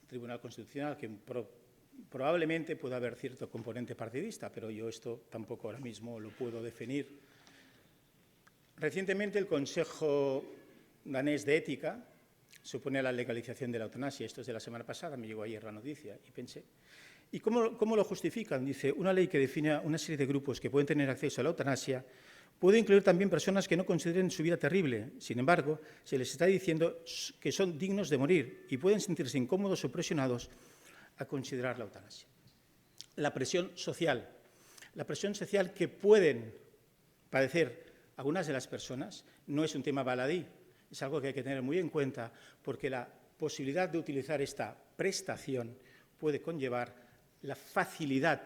Tribunal Constitucional, que probablemente pueda haber cierto componente partidista, pero yo esto tampoco ahora mismo lo puedo definir. Recientemente el Consejo danés de Ética se opone a la legalización de la eutanasia. Esto es de la semana pasada, me llegó ayer la noticia y pensé, ¿y cómo lo justifican? Dice, una ley que define una serie de grupos que pueden tener acceso a la eutanasia puede incluir también personas que no consideren su vida terrible. Sin embargo, se les está diciendo que son dignos de morir y pueden sentirse incómodos o presionados a considerar la eutanasia. La presión social que pueden padecer algunas de las personas no es un tema baladí, es algo que hay que tener muy en cuenta, porque la posibilidad de utilizar esta prestación puede conllevar la facilidad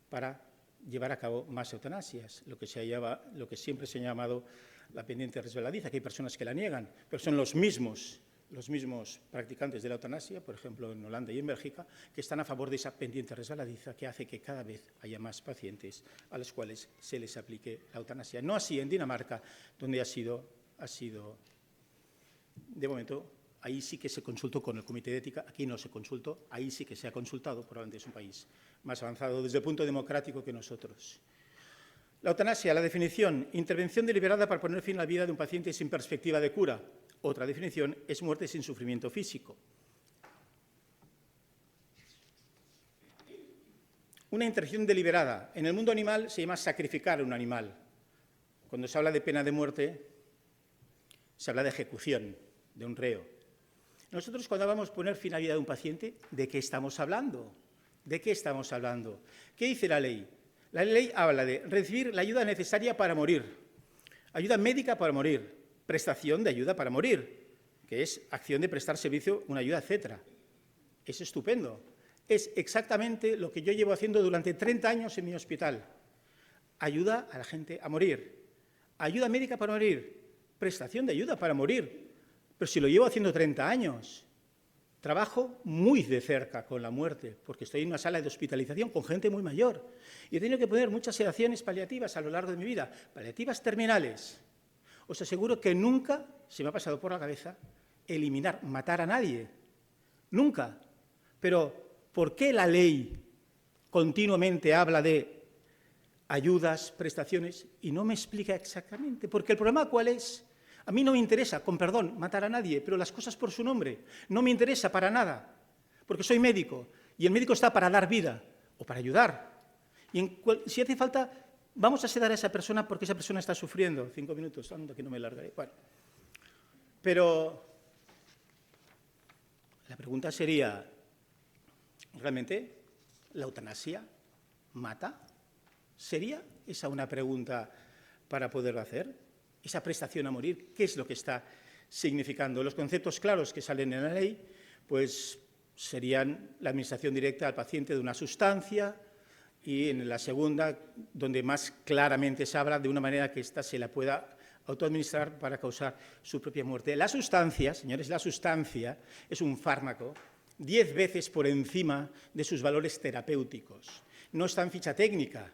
para llevar a cabo más eutanasias, lo que siempre se ha llamado la pendiente resbaladiza, que hay personas que la niegan, pero son los mismos practicantes de la eutanasia, por ejemplo en Holanda y en Bélgica, que están a favor de esa pendiente resbaladiza que hace que cada vez haya más pacientes a los cuales se les aplique la eutanasia. No así en Dinamarca, donde ha sido de momento, ahí sí que se consultó con el Comité de Ética, aquí no se consultó, ahí sí que se ha consultado, probablemente es un país más avanzado desde el punto democrático que nosotros. La eutanasia, la definición, intervención deliberada para poner fin a la vida de un paciente sin perspectiva de cura. Otra definición es muerte sin sufrimiento físico. Una intervención deliberada. En el mundo animal se llama sacrificar a un animal. Cuando se habla de pena de muerte, se habla de ejecución de un reo. Nosotros, cuando vamos a poner fin a la vida de un paciente, ¿de qué estamos hablando? ¿De qué estamos hablando? ¿Qué dice la ley? La ley habla de recibir la ayuda necesaria para morir, ayuda médica para morir, prestación de ayuda para morir, que es acción de prestar servicio, una ayuda, etcétera. Es estupendo. Es exactamente lo que yo llevo haciendo durante 30 años en mi hospital. Ayuda a la gente a morir. Ayuda médica para morir. Prestación de ayuda para morir. Pero si lo llevo haciendo 30 años, trabajo muy de cerca con la muerte, porque estoy en una sala de hospitalización con gente muy mayor. Y he tenido que poner muchas sedaciones paliativas a lo largo de mi vida, paliativas terminales. Os aseguro que nunca se me ha pasado por la cabeza eliminar, matar a nadie. Nunca. Pero, ¿por qué la ley continuamente habla de ayudas, prestaciones, y no me explica exactamente? Porque el problema, ¿cuál es? A mí no me interesa, con perdón, matar a nadie, pero las cosas por su nombre. No me interesa para nada, porque soy médico, y el médico está para dar vida o para ayudar. Y si hace falta, vamos a sedar a esa persona porque esa persona está sufriendo. 5 minutos, anda que no me largaré. Bueno, pero la pregunta sería, ¿realmente la eutanasia mata? ¿Sería esa una pregunta para poderlo hacer? Esa prestación a morir, ¿qué es lo que está significando? Los conceptos claros que salen en la ley, pues serían la administración directa al paciente de una sustancia, y en la segunda, donde más claramente se habla de una manera que ésta se la pueda autoadministrar para causar su propia muerte. La sustancia, señores, la sustancia es un fármaco 10 veces por encima de sus valores terapéuticos. No está en ficha técnica,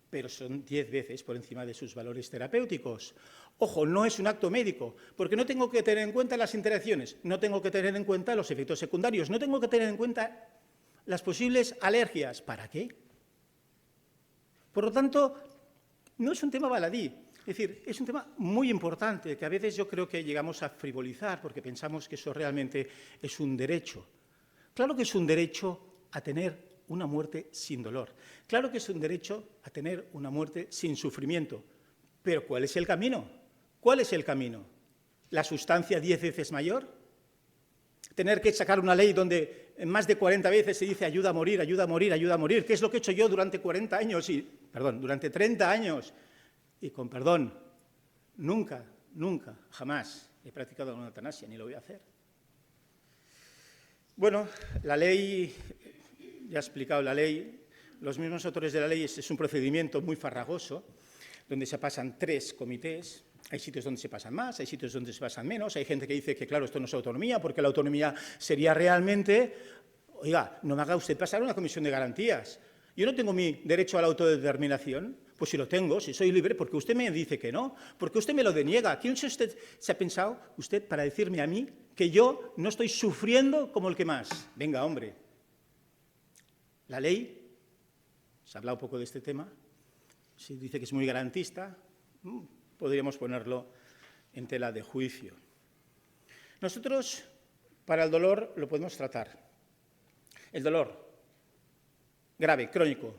pero son 10 veces por encima de sus valores terapéuticos. Ojo, no es un acto médico, porque no tengo que tener en cuenta las interacciones, no tengo que tener en cuenta los efectos secundarios, no tengo que tener en cuenta las posibles alergias. ¿Para qué? Por lo tanto, no es un tema baladí, es decir, es un tema muy importante que a veces yo creo que llegamos a frivolizar porque pensamos que eso realmente es un derecho. Claro que es un derecho a tener una muerte sin dolor. Claro que es un derecho a tener una muerte sin sufrimiento. Pero ¿cuál es el camino? ¿Cuál es el camino? ¿La sustancia 10 veces mayor? ¿Tener que sacar una ley donde más de 40 veces se dice ayuda a morir, ayuda a morir, ayuda a morir? ¿Qué es lo que he hecho yo durante 40 años? Durante 30 años. Y con perdón, nunca, jamás he practicado una eutanasia, ni lo voy a hacer. Bueno, la ley, ya he explicado la ley, los mismos autores de la ley, es un procedimiento muy farragoso, donde se pasan 3 comités. Hay sitios donde se pasan más, hay sitios donde se pasan menos, hay gente que dice que, claro, esto no es autonomía, porque la autonomía sería realmente, oiga, no me haga usted pasar una comisión de garantías. Yo no tengo mi derecho a la autodeterminación, pues si lo tengo, si soy libre, porque usted me dice que no, porque usted me lo deniega. ¿Quién se ha pensado usted para decirme a mí que yo no estoy sufriendo como el que más? Venga, hombre. La ley, se ha hablado un poco de este tema, se dice que es muy garantista, podríamos ponerlo en tela de juicio. Nosotros, para el dolor, lo podemos tratar. El dolor grave, crónico,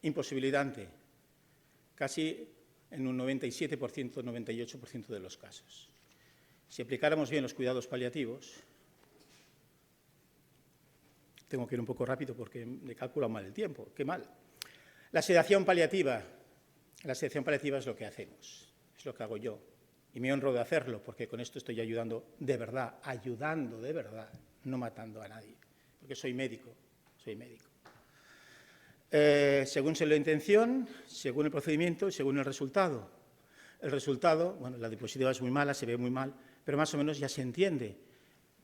imposibilitante, casi en un 97%, 98% de los casos. Si aplicáramos bien los cuidados paliativos, tengo que ir un poco rápido porque me he calculado mal el tiempo, qué mal. La sedación paliativa es lo que hacemos. Es lo que hago yo, y me honro de hacerlo, porque con esto estoy ayudando de verdad, no matando a nadie, porque soy médico. Según la intención, según el procedimiento y según el resultado. El resultado, bueno, la diapositiva es muy mala, se ve muy mal, pero más o menos ya se entiende.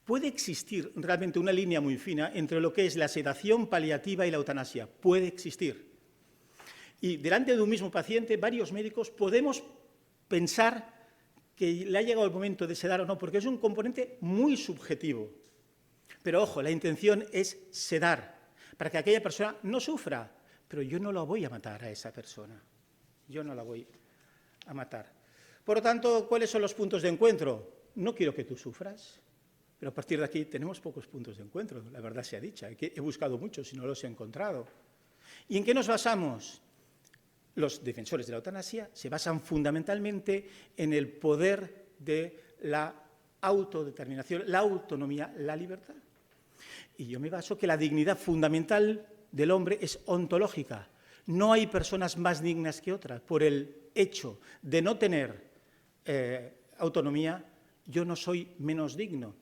Puede existir realmente una línea muy fina entre lo que es la sedación paliativa y la eutanasia, puede existir. Y delante de un mismo paciente, varios médicos podemos pensar que le ha llegado el momento de sedar o no, porque es un componente muy subjetivo. Pero, ojo, la intención es sedar, para que aquella persona no sufra, pero yo no la voy a matar a esa persona. Yo no la voy a matar. Por lo tanto, ¿cuáles son los puntos de encuentro? No quiero que tú sufras, pero a partir de aquí tenemos pocos puntos de encuentro, la verdad sea dicha. He buscado muchos y no los he encontrado. ¿Y en qué nos basamos? Los defensores de la eutanasia se basan fundamentalmente en el poder de la autodeterminación, la autonomía, la libertad. Y yo me baso que la dignidad fundamental del hombre es ontológica. No hay personas más dignas que otras. Por el hecho de no tener autonomía, yo no soy menos digno.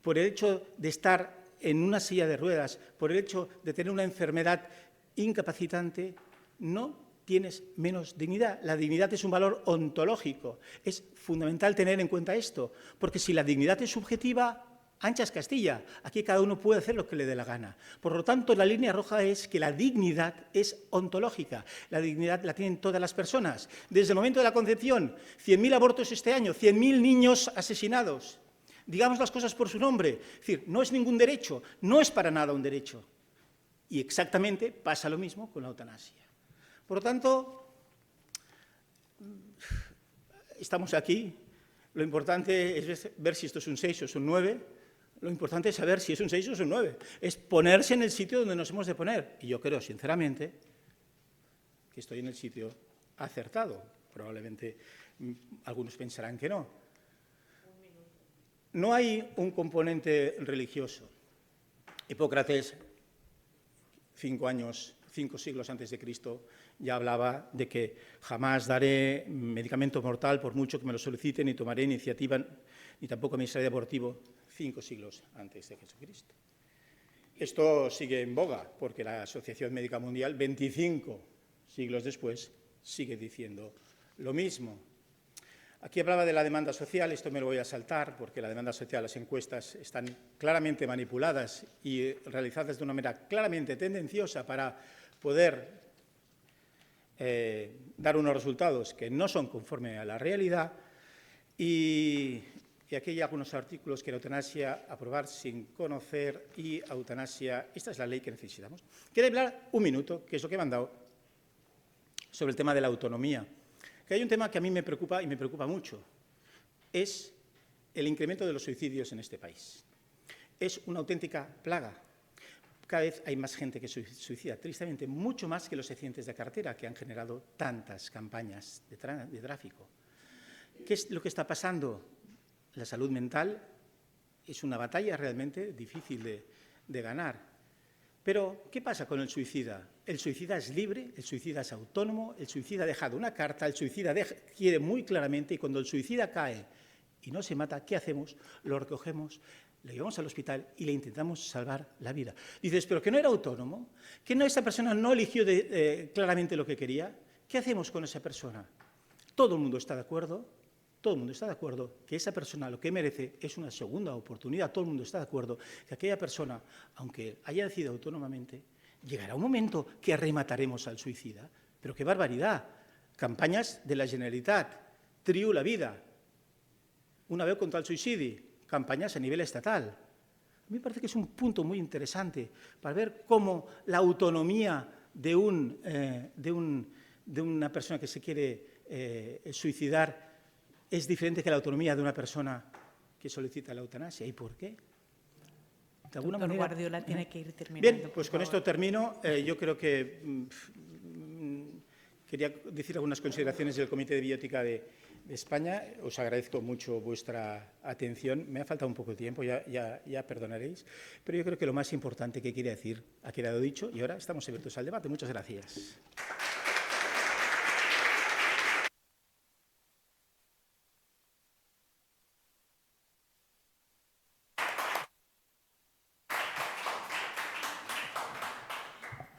Por el hecho de estar en una silla de ruedas, por el hecho de tener una enfermedad incapacitante, no tienes menos dignidad. La dignidad es un valor ontológico. Es fundamental tener en cuenta esto, porque si la dignidad es subjetiva, ancha es Castilla. Aquí cada uno puede hacer lo que le dé la gana. Por lo tanto, la línea roja es que la dignidad es ontológica. La dignidad la tienen todas las personas. Desde el momento de la concepción, 100.000 abortos este año, 100.000 niños asesinados. Digamos las cosas por su nombre. Es decir, no es ningún derecho, no es para nada un derecho. Y exactamente pasa lo mismo con la eutanasia. Por lo tanto, estamos aquí. Lo importante es ver si esto es un 6 o es un 9. Lo importante es saber si es un 6 o es un 9. Es ponerse en el sitio donde nos hemos de poner. Y yo creo, sinceramente, que estoy en el sitio acertado. Probablemente algunos pensarán que no. No hay un componente religioso. Hipócrates, 5 siglos antes de Cristo, ya hablaba de que jamás daré medicamento mortal por mucho que me lo soliciten, ni tomaré iniciativa, ni tampoco me seré abortivo, 5 siglos antes de Jesucristo. Esto sigue en boga, porque la Asociación Médica Mundial, 25 siglos después, sigue diciendo lo mismo. Aquí hablaba de la demanda social, esto me lo voy a saltar, porque la demanda social, las encuestas están claramente manipuladas y realizadas de una manera claramente tendenciosa para poder dar unos resultados que no son conforme a la realidad. Y aquí hay algunos artículos que la eutanasia, aprobar sin conocer, y eutanasia, esta es la ley que necesitamos. Quiero hablar un minuto, que es lo que me han dado, sobre el tema de la autonomía. Que hay un tema que a mí me preocupa y me preocupa mucho, es el incremento de los suicidios en este país. Es una auténtica plaga. Cada vez hay más gente que se suicida, tristemente, mucho más que los accidentes de carretera que han generado tantas campañas de tráfico. ¿Qué es lo que está pasando? La salud mental es una batalla realmente difícil de ganar. Pero, ¿qué pasa con el suicida? El suicida es libre, el suicida es autónomo, el suicida ha dejado una carta, el suicida quiere muy claramente, y cuando el suicida cae y no se mata, ¿qué hacemos? Lo recogemos, lo llevamos al hospital y le intentamos salvar la vida. Dices, ¿pero que no era autónomo? ¿Que esa persona no eligió claramente lo que quería? ¿Qué hacemos con esa persona? Todo el mundo está de acuerdo. Todo el mundo está de acuerdo que esa persona lo que merece es una segunda oportunidad. Todo el mundo está de acuerdo que aquella persona, aunque haya decidido autónomamente, llegará un momento que remataremos al suicida. Pero qué barbaridad. Campañas de la Generalitat, Triu la vida, una vez contra el suicidio, campañas a nivel estatal. A mí me parece que es un punto muy interesante para ver cómo la autonomía de una persona que se quiere suicidar es diferente que la autonomía de una persona que solicita la eutanasia. ¿Y por qué? De alguna Doctor manera, Guardiola tiene que ir terminando. Bien, pues con esto termino. Yo creo que quería decir algunas consideraciones del Comité de Biótica de España. Os agradezco mucho vuestra atención. Me ha faltado un poco de tiempo, ya perdonaréis. Pero yo creo que lo más importante que quería decir ha quedado dicho y ahora estamos abiertos al debate. Muchas gracias.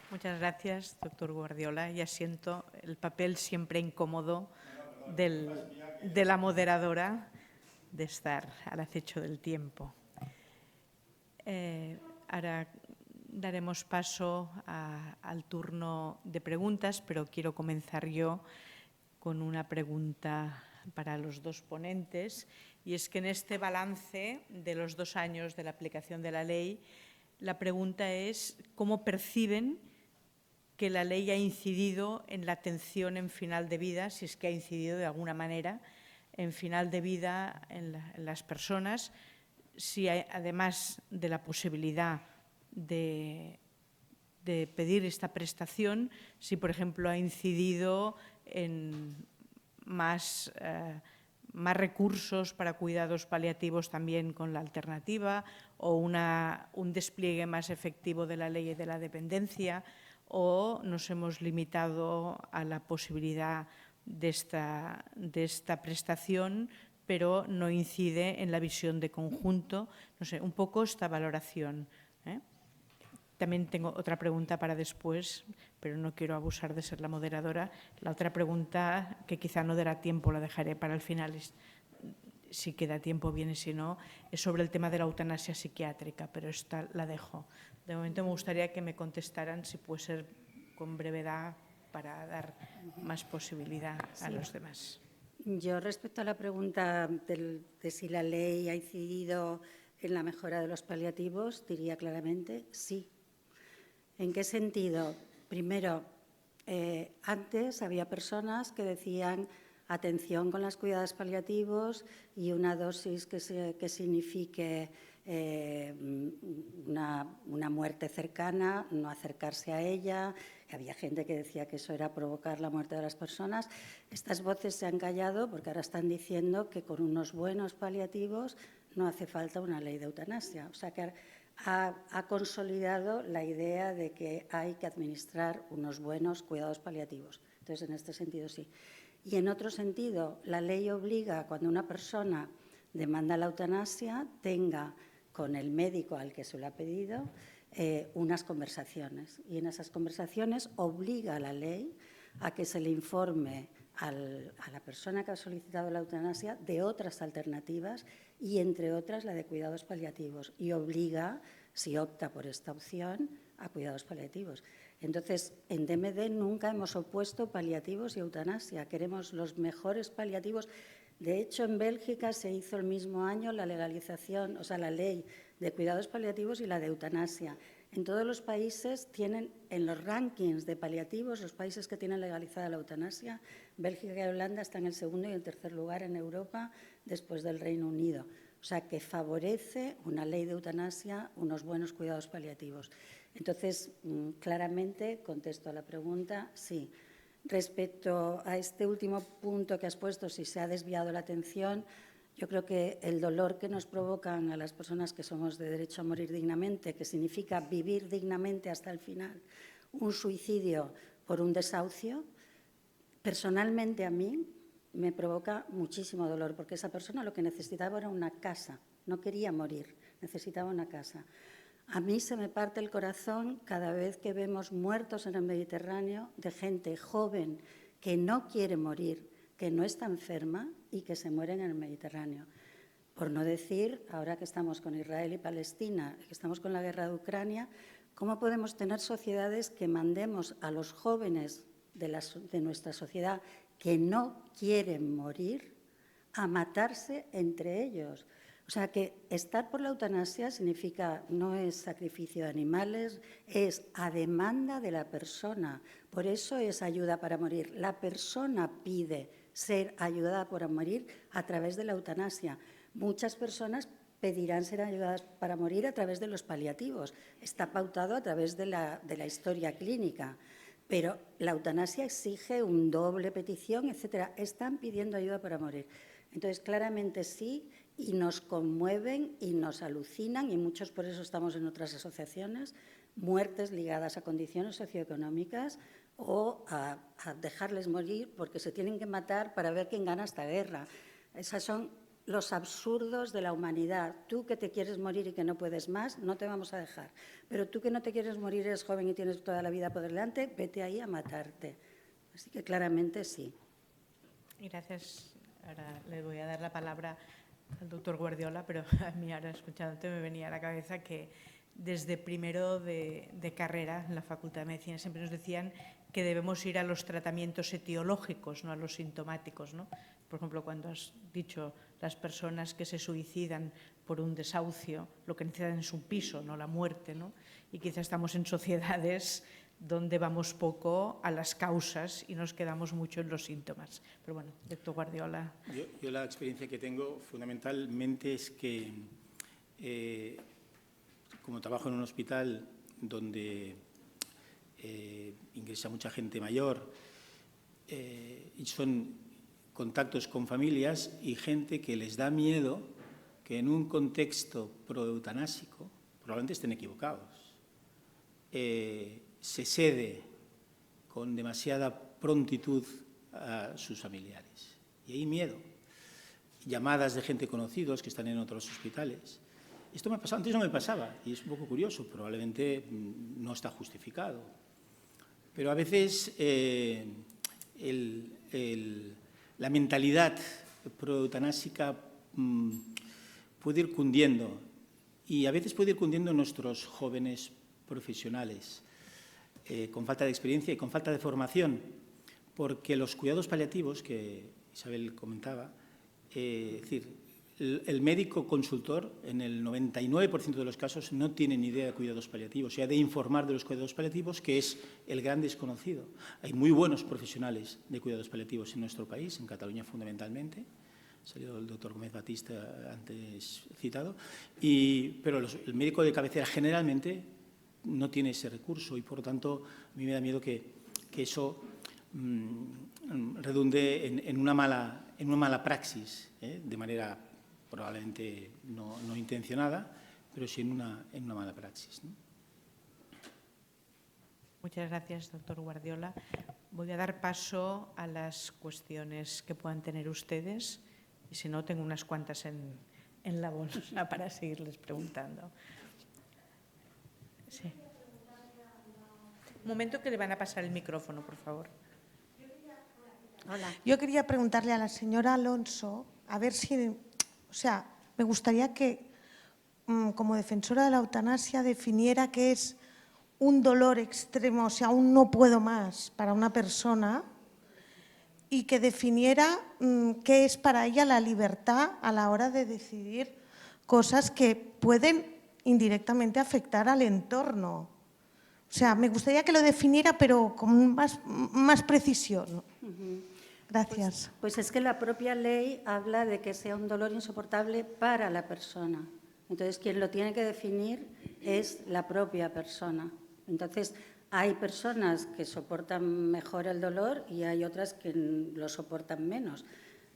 Muchas gracias, doctor Guardiola. Ya siento el papel siempre incómodo de la moderadora de estar al acecho del tiempo. Ahora daremos paso al turno de preguntas, pero quiero comenzar yo con una pregunta para los dos ponentes, y es que en este balance de los 2 años de la aplicación de la ley, la pregunta es cómo perciben que la ley ha incidido en la atención en final de vida, si es que ha incidido de alguna manera en final de vida en las personas, si hay, además de la posibilidad de pedir esta prestación, si, por ejemplo, ha incidido en más recursos para cuidados paliativos también con la alternativa, o un despliegue más efectivo de la ley de la dependencia, o nos hemos limitado a la posibilidad de esta prestación, pero no incide en la visión de conjunto. No sé, un poco esta valoración. También tengo otra pregunta para después, pero no quiero abusar de ser la moderadora. La otra pregunta, que quizá no dará tiempo, la dejaré para el final, si queda tiempo bien y si no, es sobre el tema de la eutanasia psiquiátrica, pero esta la dejo. De momento me gustaría que me contestaran, si puede ser con brevedad, para dar más posibilidad a los demás. Yo, respecto a la pregunta de si la ley ha incidido en la mejora de los paliativos, diría claramente sí. ¿En qué sentido? Primero, antes había personas que decían atención con los cuidados paliativos y una dosis que signifique una muerte cercana, no acercarse a ella. Había gente que decía que eso era provocar la muerte de las personas. Estas voces se han callado porque ahora están diciendo que con unos buenos paliativos no hace falta una ley de eutanasia. O sea que ha consolidado la idea de que hay que administrar unos buenos cuidados paliativos. Entonces, en este sentido, sí. Y en otro sentido, la ley obliga, cuando una persona demanda la eutanasia, tenga con el médico al que se lo ha pedido unas conversaciones. Y en esas conversaciones obliga a la ley a que se le informe a la persona que ha solicitado la eutanasia de otras alternativas y, entre otras, la de cuidados paliativos. Y obliga, si opta por esta opción, a cuidados paliativos. Entonces, en DMD nunca hemos opuesto paliativos y eutanasia. Queremos los mejores paliativos. De hecho, en Bélgica se hizo el mismo año la legalización, o sea, la ley de cuidados paliativos y la de eutanasia. En todos los países tienen, en los rankings de paliativos, los países que tienen legalizada la eutanasia, Bélgica y Holanda están en el segundo y el tercer lugar en Europa, después del Reino Unido. O sea, que favorece una ley de eutanasia, unos buenos cuidados paliativos. Entonces, claramente, contesto a la pregunta, sí. Respecto a este último punto que has puesto, si se ha desviado la atención, yo creo que el dolor que nos provocan a las personas que somos de derecho a morir dignamente, que significa vivir dignamente hasta el final, un suicidio por un desahucio, personalmente a mí me provoca muchísimo dolor, porque esa persona lo que necesitaba era una casa, no quería morir, necesitaba una casa. A mí se me parte el corazón cada vez que vemos muertos en el Mediterráneo de gente joven que no quiere morir, que no está enferma y que se mueren en el Mediterráneo. Por no decir, ahora que estamos con Israel y Palestina, que estamos con la guerra de Ucrania, ¿cómo podemos tener sociedades que mandemos a los jóvenes de nuestra sociedad que no quieren morir a matarse entre ellos? O sea, que estar por la eutanasia significa, no es sacrificio de animales, es a demanda de la persona. Por eso es ayuda para morir. La persona pide ser ayudada para morir a través de la eutanasia. Muchas personas pedirán ser ayudadas para morir a través de los paliativos. Está pautado a través de la historia clínica. Pero la eutanasia exige un doble petición, etcétera. Están pidiendo ayuda para morir. Entonces, claramente sí, y nos conmueven y nos alucinan, y muchos por eso estamos en otras asociaciones, muertes ligadas a condiciones socioeconómicas o a dejarles morir porque se tienen que matar para ver quién gana esta guerra. Esos son los absurdos de la humanidad. Tú que te quieres morir y que no puedes más, no te vamos a dejar. Pero tú que no te quieres morir, eres joven y tienes toda la vida por delante, vete ahí a matarte. Así que claramente sí. Gracias. Ahora le voy a dar la palabra al doctor Guardiola, pero a mí ahora escuchándote me venía a la cabeza que desde primero de carrera en la Facultad de Medicina siempre nos decían que debemos ir a los tratamientos etiológicos, no a los sintomáticos, ¿no? Por ejemplo, cuando has dicho las personas que se suicidan por un desahucio, lo que necesitan es un piso, no la muerte, ¿no? Y quizá estamos en sociedades donde vamos poco a las causas y nos quedamos mucho en los síntomas. Pero bueno, doctor Guardiola. Yo la experiencia que tengo fundamentalmente es que, como trabajo en un hospital donde ingresa mucha gente mayor y son contactos con familias y gente que les da miedo que en un contexto proeutanásico, probablemente estén equivocados, se cede con demasiada prontitud a sus familiares. Y hay miedo. Llamadas de gente conocidos que están en otros hospitales. Esto me ha pasado, antes no me pasaba, y es un poco curioso, probablemente no está justificado. Pero a veces la mentalidad proeutanásica puede ir cundiendo, y a veces puede ir cundiendo en nuestros jóvenes profesionales, con falta de experiencia y con falta de formación, porque los cuidados paliativos, que Isabel comentaba, es decir, el médico consultor en el 99% de los casos no tiene ni idea de cuidados paliativos, o sea, de informar de los cuidados paliativos, que es el gran desconocido. Hay muy buenos profesionales de cuidados paliativos en nuestro país, en Cataluña fundamentalmente. Salió el doctor Gómez Batista antes citado, pero el médico de cabecera generalmente no tiene ese recurso y, por lo tanto, a mí me da miedo que eso redunde en una mala praxis, de manera probablemente no intencionada, pero sí en una mala praxis, ¿no? Muchas gracias, doctor Guardiola. Voy a dar paso a las cuestiones que puedan tener ustedes y, si no, tengo unas cuantas en la bolsa para seguirles preguntando. Sí. Un momento, que le van a pasar el micrófono, por favor. Hola. Yo quería preguntarle a la señora Alonso, a ver si, me gustaría que, como defensora de la eutanasia, definiera qué es un dolor extremo, o sea, un no puedo más para una persona, y que definiera qué es para ella la libertad a la hora de decidir cosas que pueden indirectamente afectar al entorno. O sea, me gustaría que lo definiera, pero con más precisión. Gracias. Pues es que la propia ley habla de que sea un dolor insoportable para la persona. Entonces, quien lo tiene que definir es la propia persona. Entonces, hay personas que soportan mejor el dolor y hay otras que lo soportan menos.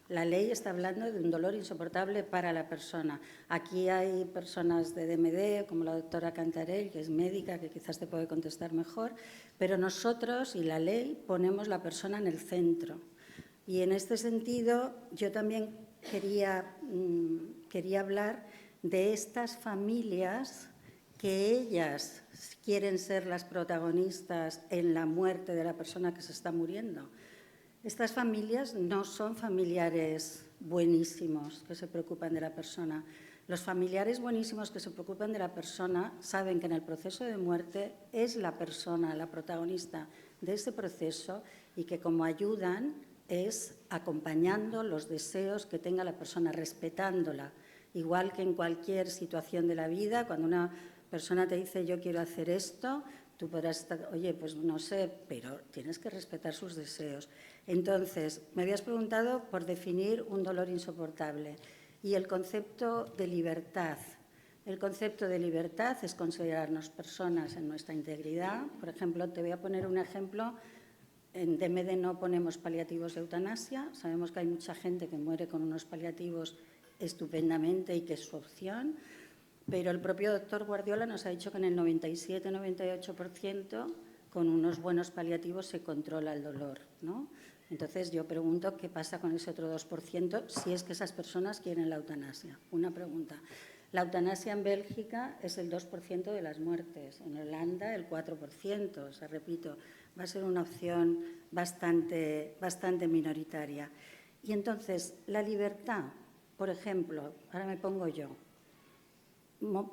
La ley está hablando de un dolor insoportable para la persona. Aquí hay personas de DMD, como la doctora Cantarell, que es médica, que quizás te puede contestar mejor, pero nosotros y la ley ponemos la persona en el centro. Y en este sentido, yo también quería hablar de estas familias que ellas quieren ser las protagonistas en la muerte de la persona que se está muriendo. Estas familias no son familiares buenísimos que se preocupan de la persona. Los familiares buenísimos que se preocupan de la persona saben que en el proceso de muerte es la persona la protagonista de ese proceso y que como ayudan es acompañando los deseos que tenga la persona, respetándola. Igual que en cualquier situación de la vida, cuando una persona te dice yo quiero hacer esto, tú podrás estar, oye, pues no sé, pero tienes que respetar sus deseos. Entonces, me habías preguntado por definir un dolor insoportable y el concepto de libertad. El concepto de libertad es considerarnos personas en nuestra integridad. Por ejemplo, te voy a poner un ejemplo. En DMD no ponemos paliativos de eutanasia. Sabemos que hay mucha gente que muere con unos paliativos estupendamente y que es su opción. Pero el propio doctor Guardiola nos ha dicho que en el 97-98% con unos buenos paliativos se controla el dolor, ¿no? Entonces yo pregunto qué pasa con ese otro 2% si es que esas personas quieren la eutanasia. Una pregunta. La eutanasia en Bélgica es el 2% de las muertes, en Holanda el 4%, o sea, repito, va a ser una opción bastante minoritaria. Y entonces, la libertad, por ejemplo, ahora me pongo yo,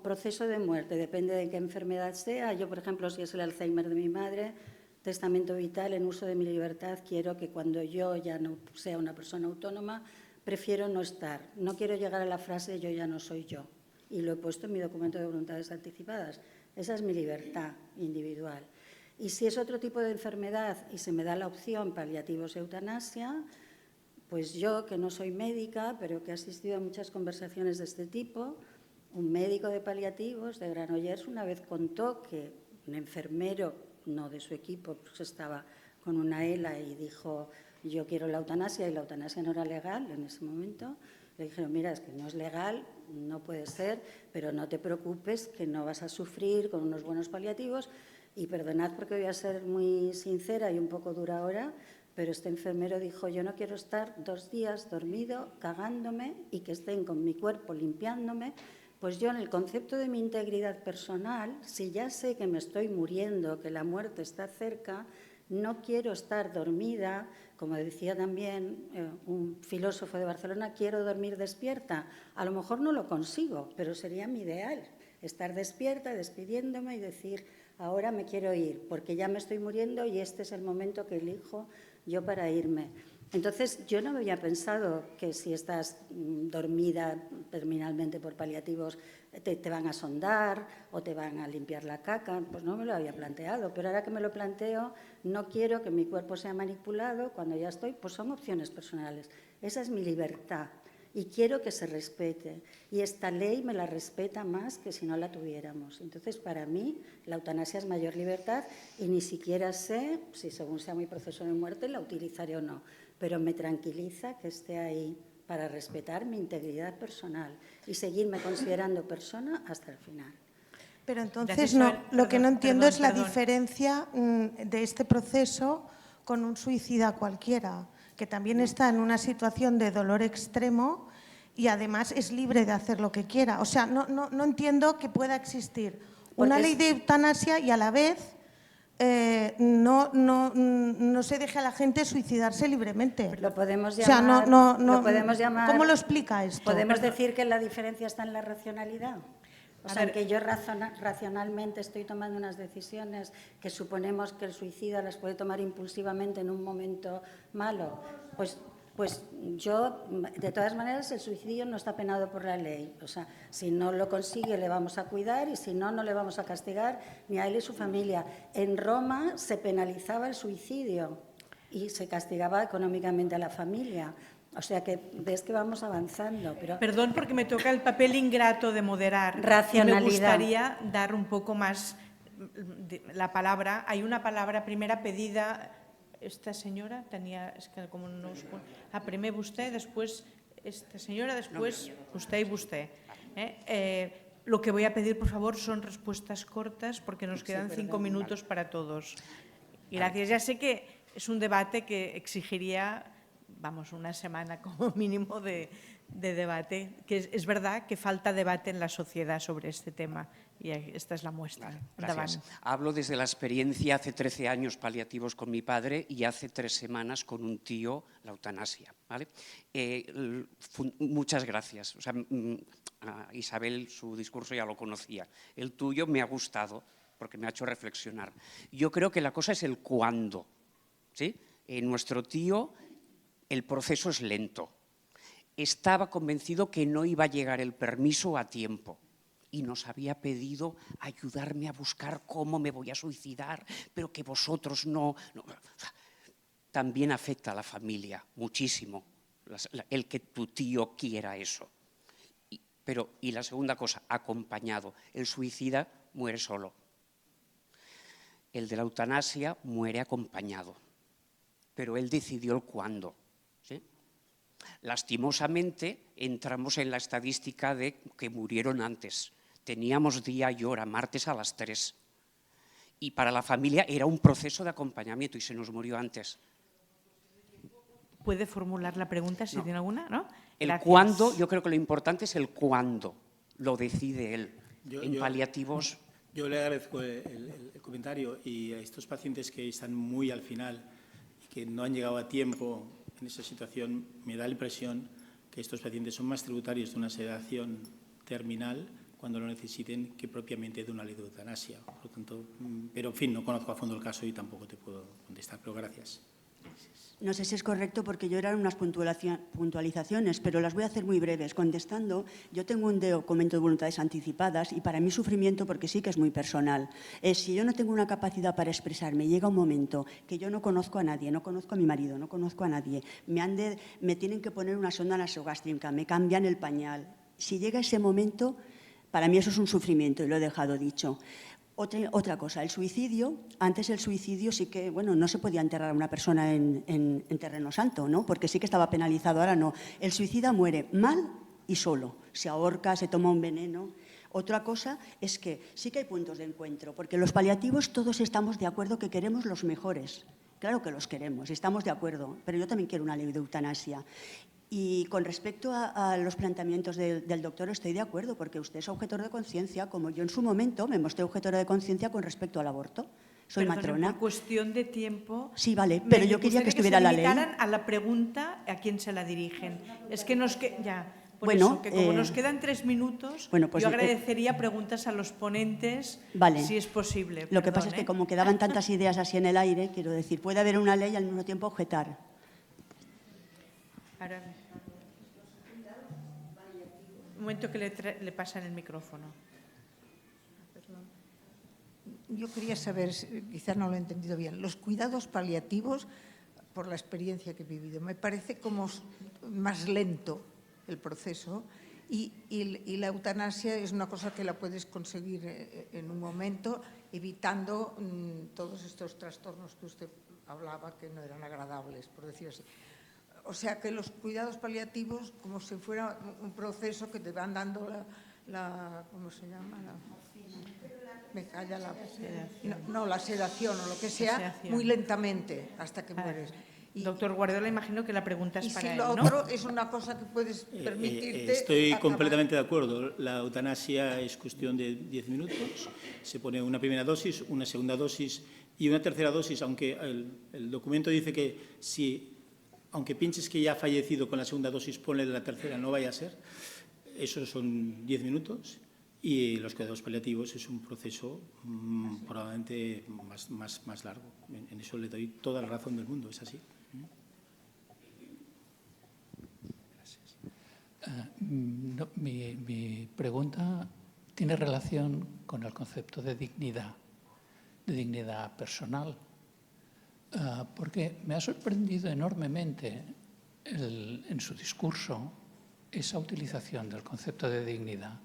proceso de muerte, depende de qué enfermedad sea. Yo, por ejemplo, si es el Alzheimer de mi madre, testamento vital, en uso de mi libertad, quiero que cuando yo ya no sea una persona autónoma, prefiero no estar. No quiero llegar a la frase yo ya no soy yo. Y lo he puesto en mi documento de voluntades anticipadas. Esa es mi libertad individual. Y si es otro tipo de enfermedad y se me da la opción paliativos y eutanasia, pues yo, que no soy médica, pero que he asistido a muchas conversaciones de este tipo, un médico de paliativos de Granollers una vez contó que un enfermero, no de su equipo, pues estaba con una ELA y dijo yo quiero la eutanasia y la eutanasia no era legal en ese momento. Le dijeron, mira, es que no es legal, no puede ser, pero no te preocupes que no vas a sufrir con unos buenos paliativos. Y perdonad porque voy a ser muy sincera y un poco dura ahora, pero este enfermero dijo, yo no quiero estar 2 días dormido, cagándome y que estén con mi cuerpo limpiándome. Pues yo en el concepto de mi integridad personal, si ya sé que me estoy muriendo, que la muerte está cerca, no quiero estar dormida, como decía también un filósofo de Barcelona, quiero dormir despierta. A lo mejor no lo consigo, pero sería mi ideal, estar despierta, despidiéndome y decir, ahora me quiero ir, porque ya me estoy muriendo y este es el momento que elijo yo para irme. Entonces, yo no había pensado que si estás dormida terminalmente por paliativos te van a sondar o te van a limpiar la caca, pues no me lo había planteado. Pero ahora que me lo planteo, no quiero que mi cuerpo sea manipulado cuando ya estoy, pues son opciones personales. Esa es mi libertad y quiero que se respete. Y esta ley me la respeta más que si no la tuviéramos. Entonces, para mí, la eutanasia es mayor libertad y ni siquiera sé si, según sea mi proceso de muerte, la utilizaré o no. Pero me tranquiliza que esté ahí para respetar mi integridad personal y seguirme considerando persona hasta el final. Pero entonces Gracias, no, Isabel. lo que no entiendo Perdón, es la perdón. diferencia de este proceso con un suicida cualquiera, que también está en una situación de dolor extremo y además es libre de hacer lo que quiera. O sea, no entiendo que pueda existir una Porque ley de eutanasia y a la vez no se deje a la gente suicidarse libremente. Lo podemos O sea, llamar, lo podemos llamar. ¿Cómo lo explica esto? ¿Podemos decir que la diferencia está en la racionalidad? O A sea, ver. que yo racionalmente estoy tomando unas decisiones que suponemos que el suicida las puede tomar impulsivamente en un momento malo. Pues yo, de todas maneras, el suicidio no está penado por la ley. O sea, si no lo consigue, le vamos a cuidar y si no, no le vamos a castigar ni a él y su familia. En Roma se penalizaba el suicidio y se castigaba económicamente a la familia. O sea que ves que vamos avanzando. Pero Perdón porque me toca el papel ingrato de moderar. Racionalidad. Me gustaría dar un poco más la palabra. Hay una palabra primera pedida. Esta senyora tenia... És que com no us... primer vostè, després esta senyora, després usted y vostè. Lo que voy a pedir, por favor, son respuestas cortas porque nos quedan 5 minutos para todos. Gracias. Ya sé que es un debate que exigiría, vamos, una semana como mínimo de debate, que es verdad que falta debate en la sociedad sobre este tema y esta es la muestra. Gracias. Endavant. Hablo desde la experiencia hace 13 años paliativos con mi padre y hace 3 semanas con un tío la eutanasia. ¿Vale? Muchas gracias. O sea, a Isabel su discurso ya lo conocía. El tuyo me ha gustado porque me ha hecho reflexionar. Yo creo que la cosa es el cuándo. ¿Sí? En nuestro tío el proceso es lento. Estaba convencido que no iba a llegar el permiso a tiempo. Y nos había pedido ayudarme a buscar cómo me voy a suicidar, pero que vosotros no. También afecta a la familia muchísimo, el que tu tío quiera eso. Y la segunda cosa, acompañado. El suicida muere solo. El de la eutanasia muere acompañado. Pero él decidió el cuándo. ¿Sí? Lastimosamente, entramos en la estadística de que murieron antes. Teníamos día y hora, martes a las 3. Y para la familia era un proceso de acompañamiento y se nos murió antes. ¿Puede formular la pregunta si tiene alguna? ¿No? El Gracias. cuándo, yo creo que lo importante es el cuándo. Lo decide él. En paliativos... Yo le agradezco el comentario y a estos pacientes que están muy al final y que no han llegado a tiempo en esa situación, me da la impresión que estos pacientes son más tributarios de una sedación terminal cuando lo necesiten que propiamente de una ley de eutanasia. Por lo tanto, pero en fin, no conozco a fondo el caso y tampoco te puedo contestar, pero gracias. No sé si es correcto porque yo eran unas puntualizaciones, pero las voy a hacer muy breves. Contestando, yo tengo un documento de voluntades anticipadas y para mí sufrimiento, porque sí que es muy personal, es si yo no tengo una capacidad para expresarme, llega un momento que yo no conozco a nadie, no conozco a mi marido, no conozco a nadie, me tienen que poner una sonda nasogástrica, me cambian el pañal. Si llega ese momento, para mí eso es un sufrimiento y lo he dejado dicho. Otra cosa, el suicidio, antes el suicidio sí que, bueno, no se podía enterrar a una persona en terreno santo, ¿no? Porque sí que estaba penalizado, ahora no. El suicida muere mal y solo, se ahorca, se toma un veneno. Otra cosa es que sí que hay puntos de encuentro, porque los paliativos todos estamos de acuerdo que queremos los mejores. Claro que los queremos, estamos de acuerdo, pero yo también quiero una ley de eutanasia. Y con respecto a los planteamientos del doctor, estoy de acuerdo, porque usted es objetor de conciencia, como yo en su momento me mostré objetora de conciencia con respecto al aborto. Soy matrona. Por cuestión de tiempo... Sí, vale, pero yo quería que estuviera la ley. se limitaran a la pregunta a quién se la dirigen. Es que nos ya... Por bueno, eso, que como nos quedan 3 minutos, bueno, pues, yo agradecería preguntas a los ponentes, vale. si es posible. Lo que pasa es que como quedaban tantas ideas así en el aire, quiero decir, puede haber una ley y al mismo tiempo objetar. Ahora, un momento que le pasan el micrófono. Yo quería saber, quizás no lo he entendido bien, los cuidados paliativos, por la experiencia que he vivido, me parece como más lento el proceso y la eutanasia es una cosa que la puedes conseguir en un momento, evitando todos estos trastornos que usted hablaba que no eran agradables, por decirlo así. O sea que los cuidados paliativos, como si fuera un proceso que te van dando ¿cómo se llama? Me calla la sedación. No, la sedación o lo que sea, muy lentamente hasta que mueres. Doctor Guardiola, imagino que la pregunta es para él, ¿no? Y si lo otro es una cosa que puedes permitirte... Estoy completamente de acuerdo. La eutanasia es cuestión de 10 minutos. Se pone una primera dosis, una segunda dosis y una tercera dosis, aunque el documento dice que si, aunque pienses que ya ha fallecido con la segunda dosis, ponle la tercera, no vaya a ser. Eso son 10 minutos. Y los cuidados paliativos es un proceso probablemente más largo. En eso le doy toda la razón del mundo, es así. Gracias. Mi pregunta tiene relación con el concepto de dignidad personal, porque me ha sorprendido enormemente en su discurso esa utilización del concepto de dignidad,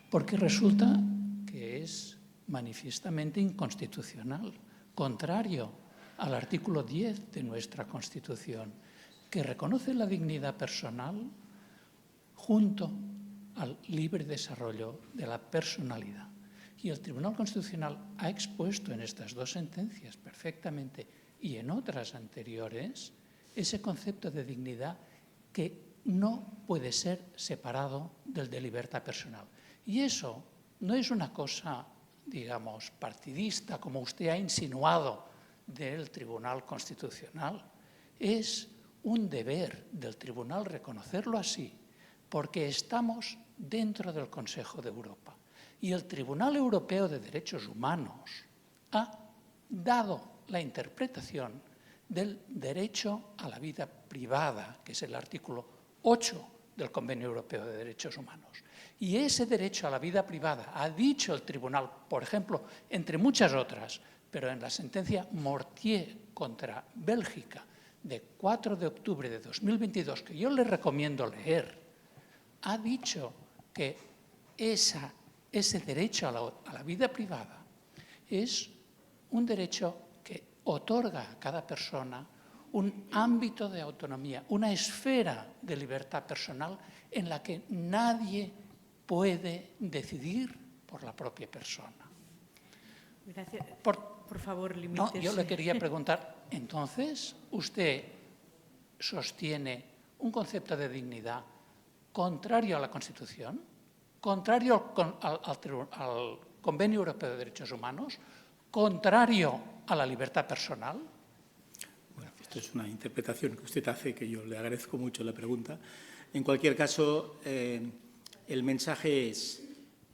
porque resulta que es manifiestamente inconstitucional, contrario al artículo 10 de nuestra Constitución, que reconoce la dignidad personal junto al libre desarrollo de la personalidad. Y el Tribunal Constitucional ha expuesto en estas dos sentencias perfectamente y en otras anteriores ese concepto de dignidad que no puede ser separado del de libertad personal. Y eso no es una cosa, digamos, partidista, como usted ha insinuado del Tribunal Constitucional. Es un deber del Tribunal reconocerlo así, porque estamos dentro del Consejo de Europa. Y el Tribunal Europeo de Derechos Humanos ha dado la interpretación del derecho a la vida privada, que es el artículo 8 del Convenio Europeo de Derechos Humanos. Y ese derecho a la vida privada, ha dicho el Tribunal, por ejemplo, entre muchas otras, pero en la sentencia Mortier contra Bélgica de 4 de octubre de 2022, que yo le recomiendo leer, ha dicho que ese derecho a la vida privada es un derecho que otorga a cada persona un ámbito de autonomía, una esfera de libertad personal en la que nadie puede decidir por la propia persona. Gracias. Por favor, limítese. No, yo le quería preguntar, entonces, ¿usted sostiene un concepto de dignidad contrario a la Constitución, contrario al Convenio Europeo de Derechos Humanos, contrario a la libertad personal? Bueno, esto es una interpretación que usted hace, que yo le agradezco mucho la pregunta. En cualquier caso, el mensaje es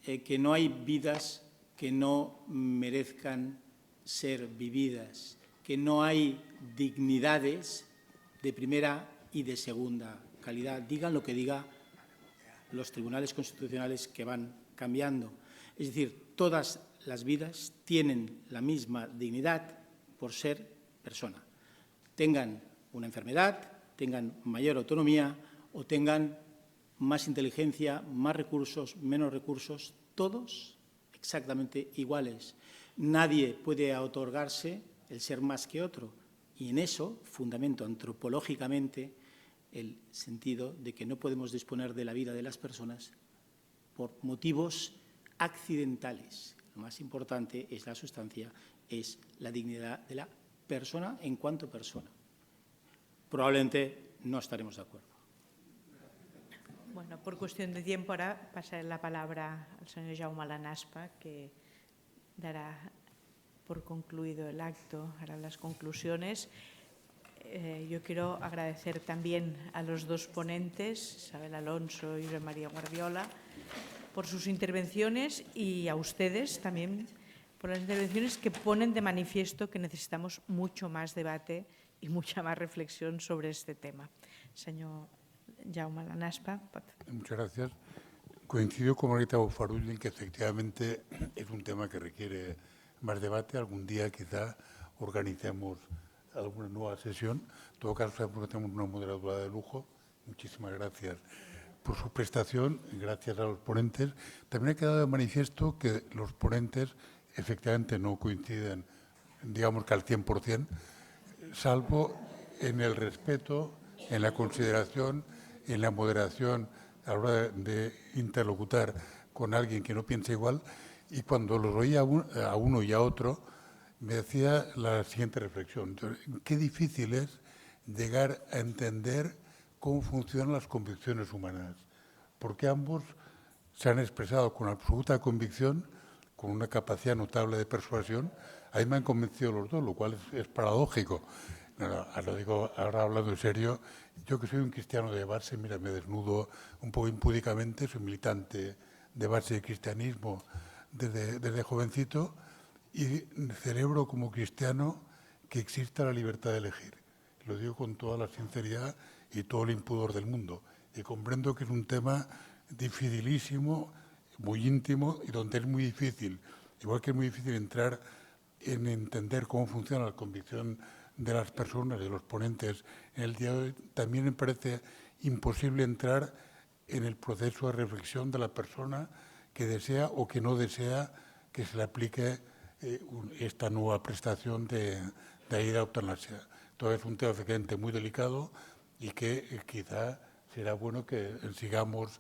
que no hay vidas que no merezcan ser vividas, que no hay dignidades de primera y de segunda calidad. Digan lo que digan los tribunales constitucionales que van cambiando. Es decir, todas las vidas tienen la misma dignidad por ser persona. Tengan una enfermedad, tengan mayor autonomía o tengan más inteligencia, más recursos, menos recursos, todos exactamente iguales. Nadie puede otorgarse el ser más que otro. Y en eso fundamento antropológicamente el sentido de que no podemos disponer de la vida de las personas por motivos accidentales. Lo más importante es la sustancia, es la dignidad de la persona en cuanto persona. Probablemente no estaremos de acuerdo. Bueno, por cuestión de tiempo, ahora pasaré la palabra al señor Jaume Lanaspa, que dará por concluido el acto, hará las conclusiones. Yo quiero agradecer también a los dos ponentes, Isabel Alonso y José María Guardiola, por sus intervenciones y a ustedes también por las intervenciones que ponen de manifiesto que necesitamos mucho más debate y mucha más reflexión sobre este tema. Senyor Jaume Lanaspa, pot... Muchas gracias. Coincido con Margarita Bofarull en que efectivamente es un tema que requiere más debate. Algún día quizá organicemos alguna nueva sesión. En todo caso, sabemos que tenemos una moderadora de lujo. Muchísimas gracias por su prestación, gracias a los ponentes. También ha quedado de manifiesto que los ponentes efectivamente no coinciden, digamos que al 100%, salvo en el respeto, en la consideración, en la moderación a la hora de interlocutar con alguien que no piensa igual. Y cuando los oía a uno y a otro, me decía la siguiente reflexión. Qué difícil es llegar a entender cómo funcionan las convicciones humanas, porque ambos se han expresado con absoluta convicción, con una capacidad notable de persuasión. A mí me han convencido los dos, lo cual es paradójico. Lo digo ahora hablando en serio. Yo que soy un cristiano de base, mira, me desnudo un poco impúdicamente, soy militante de base de cristianismo desde jovencito y celebro como cristiano que exista la libertad de elegir. Lo digo con toda la sinceridad y todo el impudor del mundo. Y comprendo que es un tema dificilísimo, muy íntimo y donde es muy difícil, igual que es muy difícil entrar en entender cómo funciona la convicción de las personas, de los ponentes en el día de hoy, también me parece imposible entrar en el proceso de reflexión de la persona que desea o que no desea que se le aplique esta nueva prestación de ir a eutanasia. Todo es un tema efectivamente muy delicado y que quizá será bueno que sigamos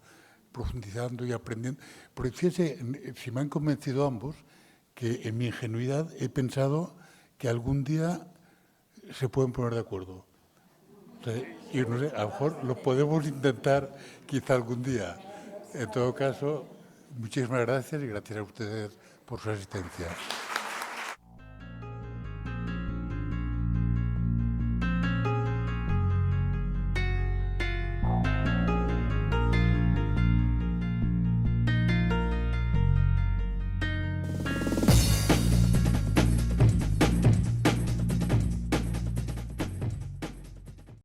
profundizando y aprendiendo. Porque fíjese, si me han convencido ambos, que en mi ingenuidad he pensado que algún día se pueden poner de acuerdo. O sea, y no sé, a lo mejor lo podemos intentar quizá algún día. En todo caso, muchísimas gracias y gracias a ustedes por su asistencia.